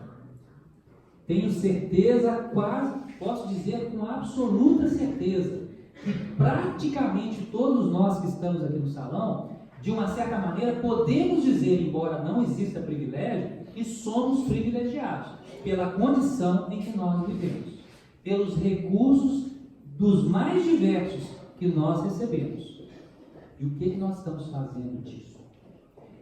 S3: Tenho certeza, quase, posso dizer com absoluta certeza, que praticamente todos nós que estamos aqui no salão, de uma certa maneira, podemos dizer, embora não exista privilégio, que somos privilegiados pela condição em que nós vivemos, pelos recursos dos mais diversos que nós recebemos. E o que nós estamos fazendo disso?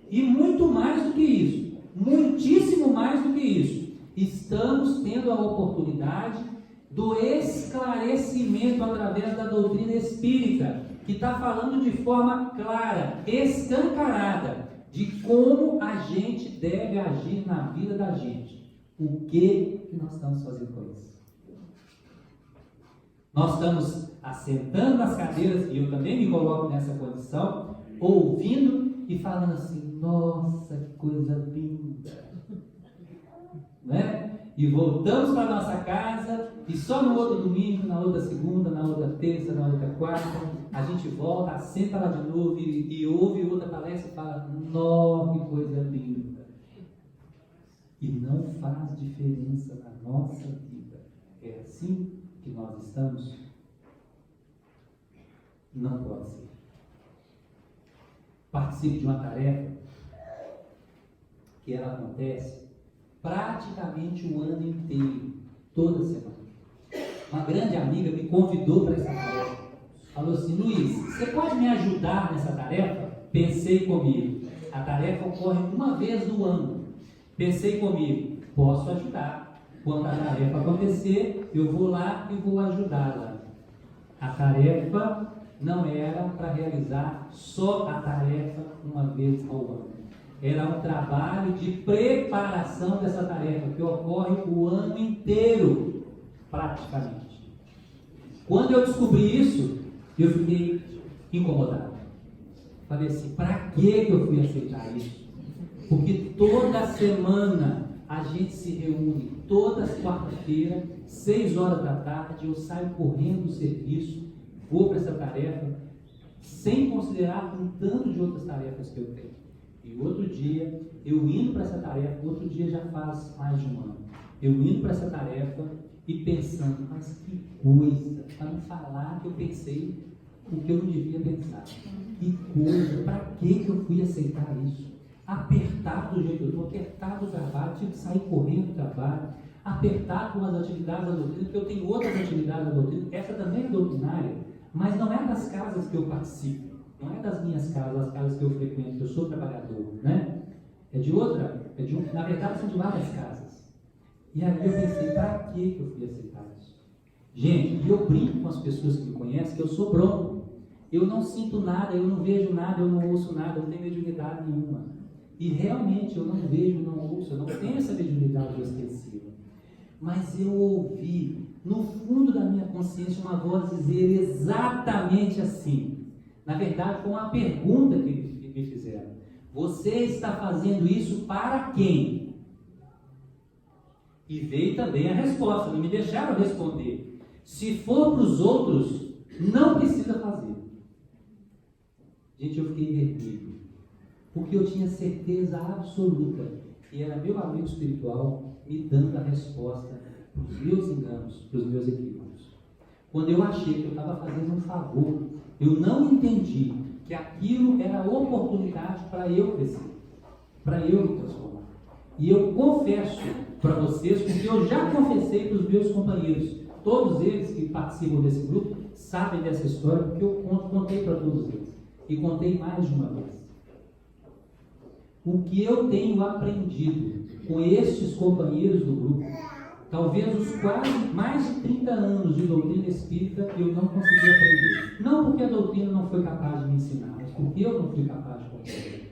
S3: E muito mais do que isso, muitíssimo mais do que isso, estamos tendo a oportunidade do esclarecimento através da doutrina espírita, que está falando de forma clara, escancarada, de como a gente deve agir na vida da gente. O que nós estamos fazendo com isso? Nós estamos assentando nas cadeiras, e eu também me coloco nessa condição, ouvindo e falando assim, nossa, que coisa linda, né? E voltamos para a nossa casa, e só no outro domingo, na outra segunda, na outra terça, na outra quarta, a gente volta, assenta lá de novo e ouve outra palestra e fala, nossa, que coisa linda. E não faz diferença na nossa vida. É assim que nós estamos? Não pode ser. Participe de uma tarefa que ela acontece praticamente o ano inteiro, toda semana. Uma grande amiga me convidou para essa tarefa. Falou assim, Luiz, você pode me ajudar nessa tarefa? Pensei comigo. A tarefa ocorre uma vez no ano. Pensei comigo, posso ajudar. Quando a tarefa acontecer, eu vou lá e vou ajudá-la. A tarefa não era para realizar só a tarefa uma vez ao ano. Era um trabalho de preparação dessa tarefa que ocorre o ano inteiro, praticamente. Quando eu descobri isso, eu fiquei incomodado. Falei assim, para que eu fui aceitar isso? Porque toda semana a gente se reúne, todas quarta-feira, 6 horas da tarde, eu saio correndo do serviço, vou para essa tarefa, sem considerar um tanto de outras tarefas que eu tenho. E outro dia, eu indo para essa tarefa, outro dia já faz mais de um ano, eu indo para essa tarefa e pensando, mas que coisa, para não falar que eu pensei o que eu não devia pensar. Que coisa, para que eu fui aceitar isso? Apertado do jeito que eu estou, apertado do trabalho, tive que sair correndo do trabalho, apertado com as atividades da doutrina, porque eu tenho outras atividades da doutrina, essa também é doutrinária, mas não é das casas que eu participo. Não é das minhas casas, as casas que eu frequento, que eu sou trabalhador, né? É de outra, na verdade são de várias casas. E aí eu pensei, para que eu fui aceitar isso? Gente, e eu brinco com as pessoas que me conhecem que eu sou bronco. Eu não sinto nada, eu não vejo nada, eu não ouço nada, eu não tenho mediunidade nenhuma. E realmente eu não vejo, não ouço, eu não tenho essa mediunidade ostensiva. Mas eu ouvi, no fundo da minha consciência, uma voz dizer exatamente assim, Na verdade, foi uma pergunta que me fizeram. Você está fazendo isso para quem? E veio também a resposta, não me deixaram responder. Se for para os outros, não precisa fazer. Gente, eu fiquei vermelho, porque eu tinha certeza absoluta que era meu amigo espiritual me dando a resposta para os meus enganos, para os meus equívocos. Quando eu achei que eu estava fazendo um favor, eu não entendi que aquilo era oportunidade para eu crescer, para eu me transformar. E eu confesso para vocês, porque eu já confessei para os meus companheiros, todos eles que participam desse grupo sabem dessa história, porque eu contei para todos eles, e contei mais de uma vez. O que eu tenho aprendido com estes companheiros do grupo, talvez os quase mais de 30 anos de doutrina espírita, eu não consegui aprender. Não porque a doutrina não foi capaz de me ensinar, mas porque eu não fui capaz de compreender.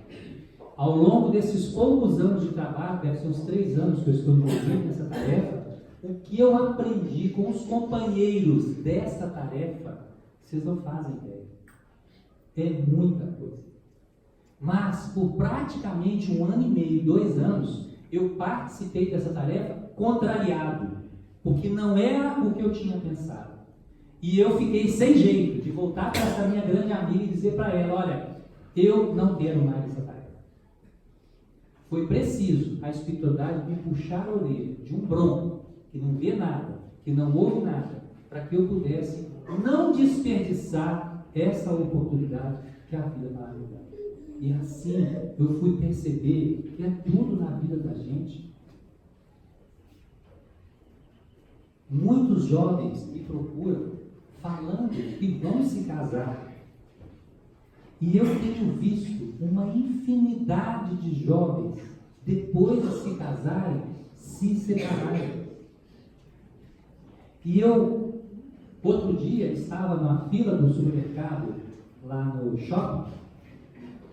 S3: Ao longo desses poucos anos de trabalho, deve ser uns 3 anos que eu estou envolvido nessa tarefa, o que eu aprendi com os companheiros dessa tarefa, vocês não fazem ideia. É muita coisa. Mas por praticamente 1 ano e meio, 2 anos, eu participei dessa tarefa contrariado, porque não era o que eu tinha pensado. E eu fiquei sem jeito de voltar para essa minha grande amiga e dizer para ela, olha, eu não quero mais essa tarefa. Foi preciso a espiritualidade me puxar a orelha de um bronco, que não vê nada, que não ouve nada, para que eu pudesse não desperdiçar essa oportunidade que a vida está me dando. E assim eu fui perceber que é tudo na vida da gente. Muitos jovens me procuram falando que vão se casar. E eu tenho visto uma infinidade de jovens, depois de se casarem, se separarem. E eu, outro dia, estava numa fila do supermercado, lá no shopping,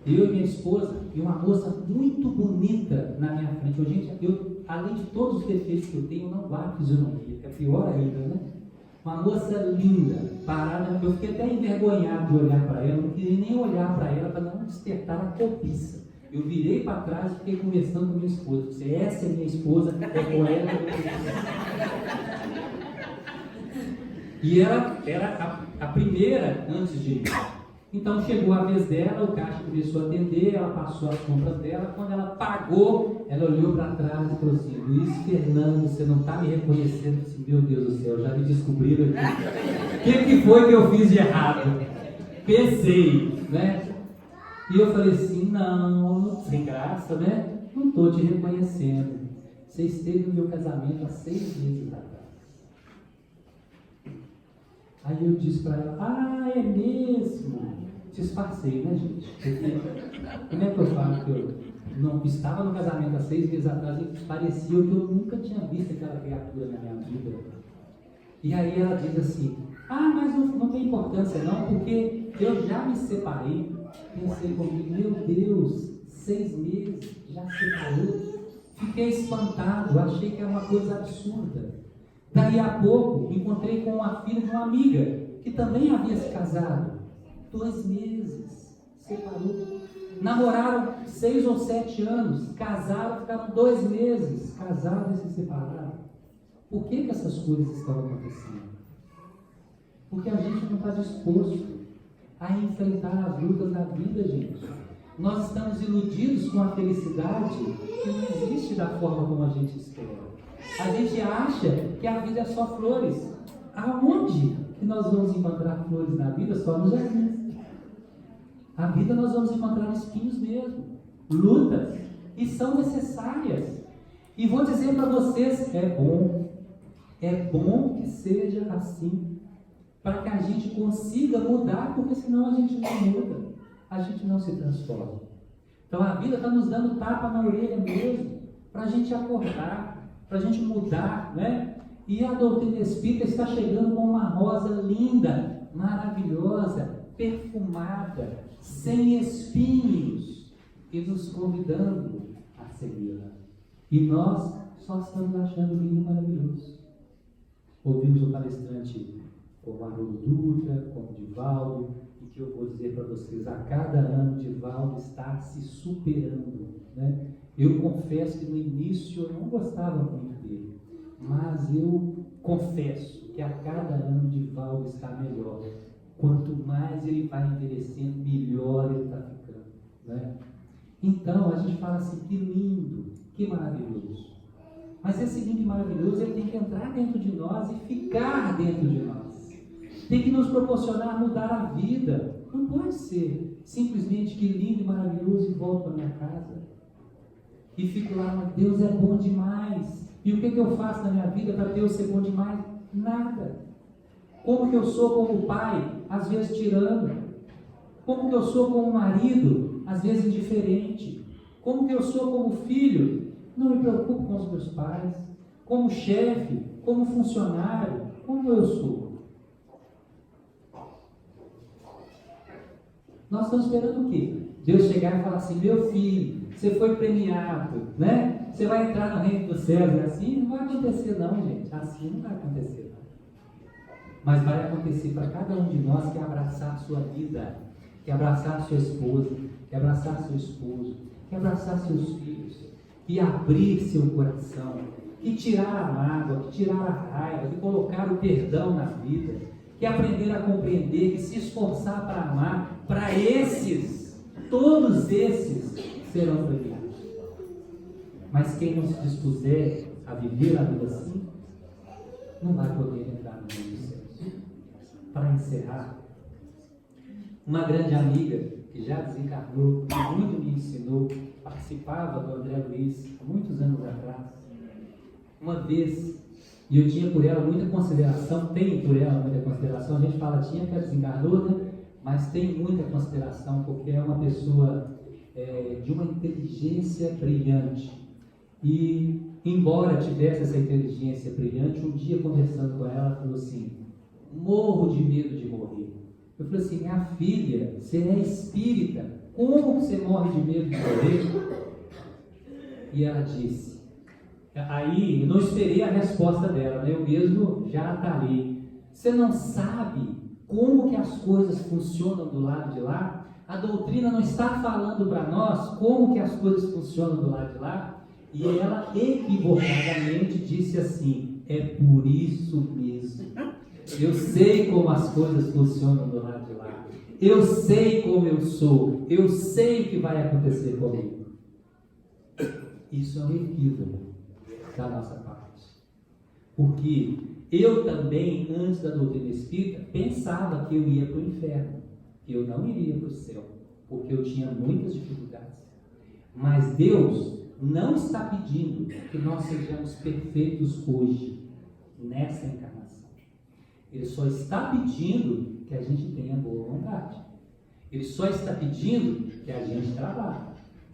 S3: eu e minha esposa, e uma moça muito bonita na minha frente. Gente, além de todos os defeitos que eu tenho, eu não guardo fisionomia, que é pior ainda, né? Uma moça linda, parada, eu fiquei até envergonhado de olhar para ela, não queria nem olhar para ela para não despertar a cobiça. Eu virei para trás e fiquei conversando com minha esposa. Disse, essa é minha esposa, é com ela que eu preciso. E ela era a primeira antes de mim. Então chegou a vez dela, o caixa começou a atender, ela passou as compras dela. Quando ela pagou, ela olhou para trás e falou assim, Luiz Fernando, você não está me reconhecendo? Eu disse, meu Deus do céu, já me descobriram aqui. O que foi que eu fiz de errado? Pensei, né? E eu falei assim, não, sem graça, né? Não estou te reconhecendo. Você esteve no meu casamento há 6 meses atrás. Aí eu disse para ela, é mesmo? Disfarcei, né, gente? Porque, como é que eu falo que eu não estava no casamento há 6 meses atrás e parecia que eu nunca tinha visto aquela criatura na minha vida. E aí ela diz assim, mas não tem importância não, porque eu já me separei. Pensei comigo, meu Deus, 6 meses, já separou? Fiquei espantado, achei que era uma coisa absurda. Daí a pouco, encontrei com a filha de uma amiga, que também havia se casado. 2 meses, separou. Namoraram 6 ou 7 anos, casaram, ficaram 2 meses, casaram e se separaram. Por que essas coisas estão acontecendo? Porque a gente não está disposto a enfrentar as lutas da vida, gente. Nós estamos iludidos com a felicidade que não existe da forma como a gente espera. A gente acha que a vida é só flores. Aonde que nós vamos encontrar flores na vida? Só nos jardins. A vida nós vamos encontrar espinhos mesmo, lutas, e são necessárias. E vou dizer para vocês, é bom que seja assim, para que a gente consiga mudar, porque senão a gente não muda, a gente não se transforma. Então a vida está nos dando tapa na orelha mesmo, para a gente acordar, para a gente mudar, né? E a doutrina espírita está chegando com uma rosa linda, maravilhosa, perfumada, sem espinhos, e nos convidando a segui-la. E nós só estamos achando lindo e maravilhoso. Ouvimos o palestrante como Haroldo Dutra, como Divaldo, e que eu vou dizer para vocês, a cada ano Divaldo está se superando, né? Eu confesso que no início eu não gostava muito dele, mas eu confesso que a cada ano Divaldo está melhor. Quanto mais ele vai envelhecendo, melhor ele está ficando, né? Então a gente fala assim, que lindo, que maravilhoso. Mas esse lindo e maravilhoso, ele tem que entrar dentro de nós e ficar dentro de nós. Tem que nos proporcionar mudar a vida. Não pode ser simplesmente que lindo e maravilhoso e volto para minha casa. E fico lá, mas Deus é bom demais. E o que eu faço na minha vida para Deus ser bom demais? Nada. Como que eu sou como pai? Às vezes tirano. Como que eu sou como marido? Às vezes indiferente. Como que eu sou como filho? Não me preocupo com os meus pais. Como chefe, como funcionário, como eu sou? Nós estamos esperando o quê? Deus chegar e falar assim, meu filho, você foi premiado, né? Você vai entrar no reino dos céus. E assim não vai acontecer não, gente. Assim não vai acontecer não. Mas vai acontecer para cada um de nós que abraçar a sua vida, que abraçar a sua esposa, que abraçar seu esposo, que abraçar seus filhos, que abrir seu coração, que tirar a mágoa, que tirar a raiva, que colocar o perdão na vida, que aprender a compreender, que se esforçar para amar. Para esses, todos esses serão premiados. Mas quem não se dispuser a viver a vida assim, não vai poder entrar no reino dos céus. Para encerrar, uma grande amiga que já desencarnou, que muito me ensinou, participava do André Luiz há muitos anos atrás. Uma vez, e eu tinha por ela muita consideração, tenho por ela muita consideração, a gente fala tinha que ela desencarnou, né? Mas tem muita consideração, porque é uma pessoa de uma inteligência brilhante. E, embora tivesse essa inteligência brilhante, um dia conversando com ela, ela falou assim, morro de medo de morrer. Eu falei assim, minha filha, você é espírita, como você morre de medo de morrer? E ela disse, aí eu não esperei a resposta dela, né? Eu mesmo já atalhei. Você não sabe como que as coisas funcionam do lado de lá? A doutrina não está falando para nós como que as coisas funcionam do lado de lá? E ela equivocadamente disse assim, é por isso mesmo. Eu sei como as coisas funcionam do lado de lá. Eu sei como eu sou. Eu sei o que vai acontecer comigo. Isso é um equívoco da nossa parte. Porque eu também, antes da doutrina espírita, pensava que eu ia para o inferno, que eu não iria para o céu, porque eu tinha muitas dificuldades. Mas Deus não está pedindo que nós sejamos perfeitos hoje, nessa encarnação. Ele só está pedindo que a gente tenha boa vontade. Ele só está pedindo que a gente trabalhe,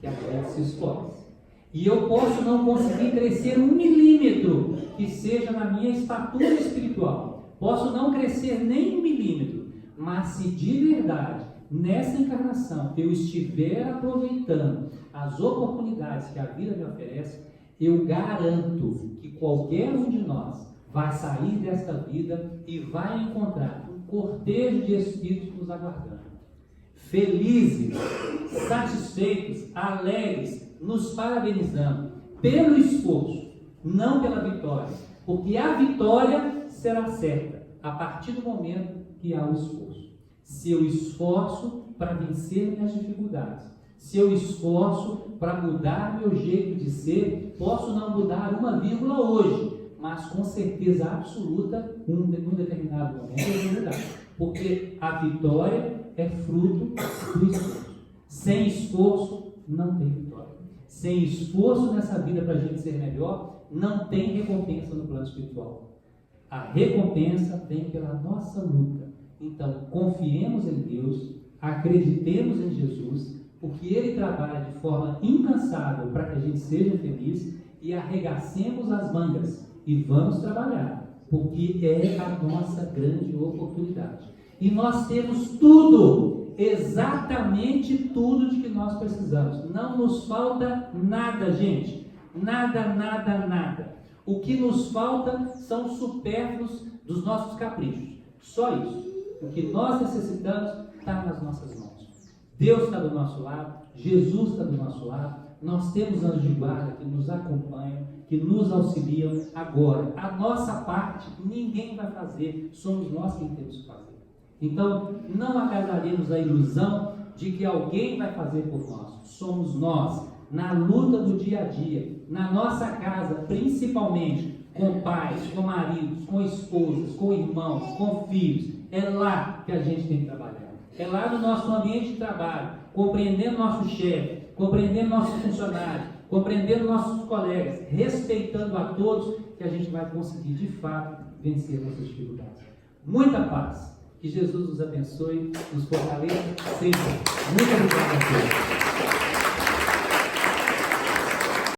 S3: que a gente se esforce. E eu posso não conseguir crescer 1 milímetro que seja na minha estatura espiritual. Posso não crescer nem 1 milímetro. Mas se de verdade, nessa encarnação, eu estiver aproveitando as oportunidades que a vida me oferece, eu garanto que qualquer um de nós vai sair desta vida e vai encontrar um cortejo de espíritos nos aguardando. Felizes, satisfeitos, alegres, nos parabenizando pelo esforço, não pela vitória, porque a vitória será certa a partir do momento que há o esforço. Se eu esforço para vencer minhas dificuldades, se eu esforço para mudar meu jeito de ser, posso não mudar 1,, hoje, mas com certeza absoluta, num determinado momento eu vou mudar, porque a vitória é fruto do esforço. Sem esforço não tem vitória. Sem esforço nessa vida para a gente ser melhor, não tem recompensa no plano espiritual. A recompensa vem pela nossa luta. Então, confiemos em Deus, acreditemos em Jesus, porque Ele trabalha de forma incansável para que a gente seja feliz, e arregacemos as mangas e vamos trabalhar, porque é a nossa grande oportunidade. E nós temos tudo, exatamente tudo de que nós precisamos. Não nos falta nada, gente. Nada, nada, nada. O que nos falta são supérfluos dos nossos caprichos. Só isso. O que nós necessitamos está nas nossas mãos. Deus está do nosso lado, Jesus está do nosso lado, nós temos anjos de guarda que nos acompanham, que nos auxiliam. Agora, a nossa parte ninguém vai fazer, somos nós quem temos que fazer. Então, não agasalhemos a ilusão de que alguém vai fazer por nós. Somos nós, na luta do dia a dia, na nossa casa, principalmente, com pais, com maridos, com esposas, com irmãos, com filhos. É lá que a gente tem que trabalhar. É lá no nosso ambiente de trabalho, compreendendo nosso chefe, compreendendo nossos funcionários, compreendendo nossos colegas, respeitando a todos, que a gente vai conseguir, de fato, vencer nossas dificuldades. Muita paz. Que Jesus nos abençoe, nos fortaleça sempre. Muito obrigado a todos.